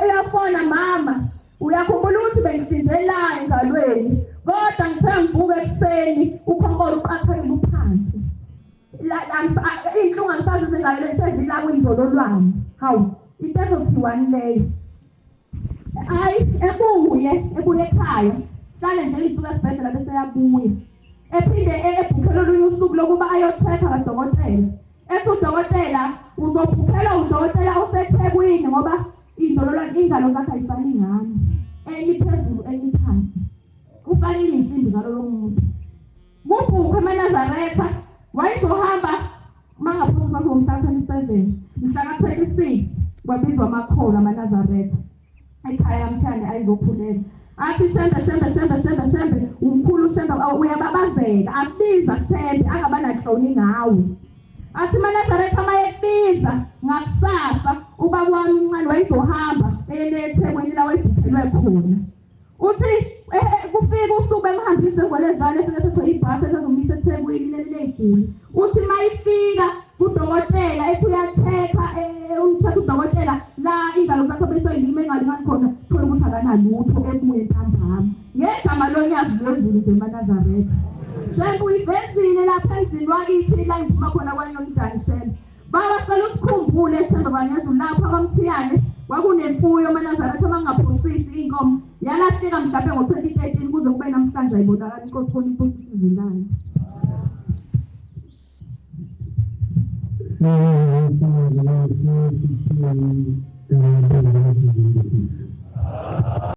eyafona mama uyakhumbula ukuthi bengihlinzelani engalweni kodwa ngithe ngivuka ekuseni ukhonkolo uqathekile uphansi. Iy'nhlungu angisazi zingalelo sezila kwindololwane. Hawu into ezothiwani leyo. Hayi ebuye ekhaya hlale nje isuka esibhedlela bese yabuya. Ephinde ebhukhela olunye usuku lokuba ayo-check-a kadokotela. Ethi udokotela uzobhukhela udokotela oseThekwini ngoba ingalo zakhe ayifani ngani. Eliphezulu eliphansi. Ufakile insimbi zalolo muntu. Kubhukhe amaNazaretha wayezohamba mangaphuzu ngomhla 27 mhla ka-26 kwabizwa amakholo amaNazaretha. Ekhaya kamthande ayizophulela. Athi Shembe umkhulu Shembe uyababazeka akubiza Shembe angabanahloni ngawe. Athi amaNazaretha mayebiza ngakusasa ubaba wami umncane wayezohamba eThekwini la wayebhukhelwe khona. Uthi kufika usuku emhambise ngolezane efike ibhasi ezomisa eThekwini leley'guli. Uthi mayifika kudokotela ethi uya-check-a uyi-check-a udokotela la ingalo zakhe besoyilima engalingani khona thola ukuthi akanalutho ebuye ntambama. Ngegama lonyazi lwezulu nje amaNazaretha. Shembe uyivezile lapha endlini wakithi la ngiphuma khona kwaNyonidani Shembe. Baba sicela usikhumbule Shembe kwangezulu lapha kwaMthiyane kwakunemfuyo amaNazaretha mangaphosisi iy'nkomo yalahleka mhlawumbe ngo-2013 kuze kube namhlanje ayibonakala inkosi khona iphosisa izingane. So,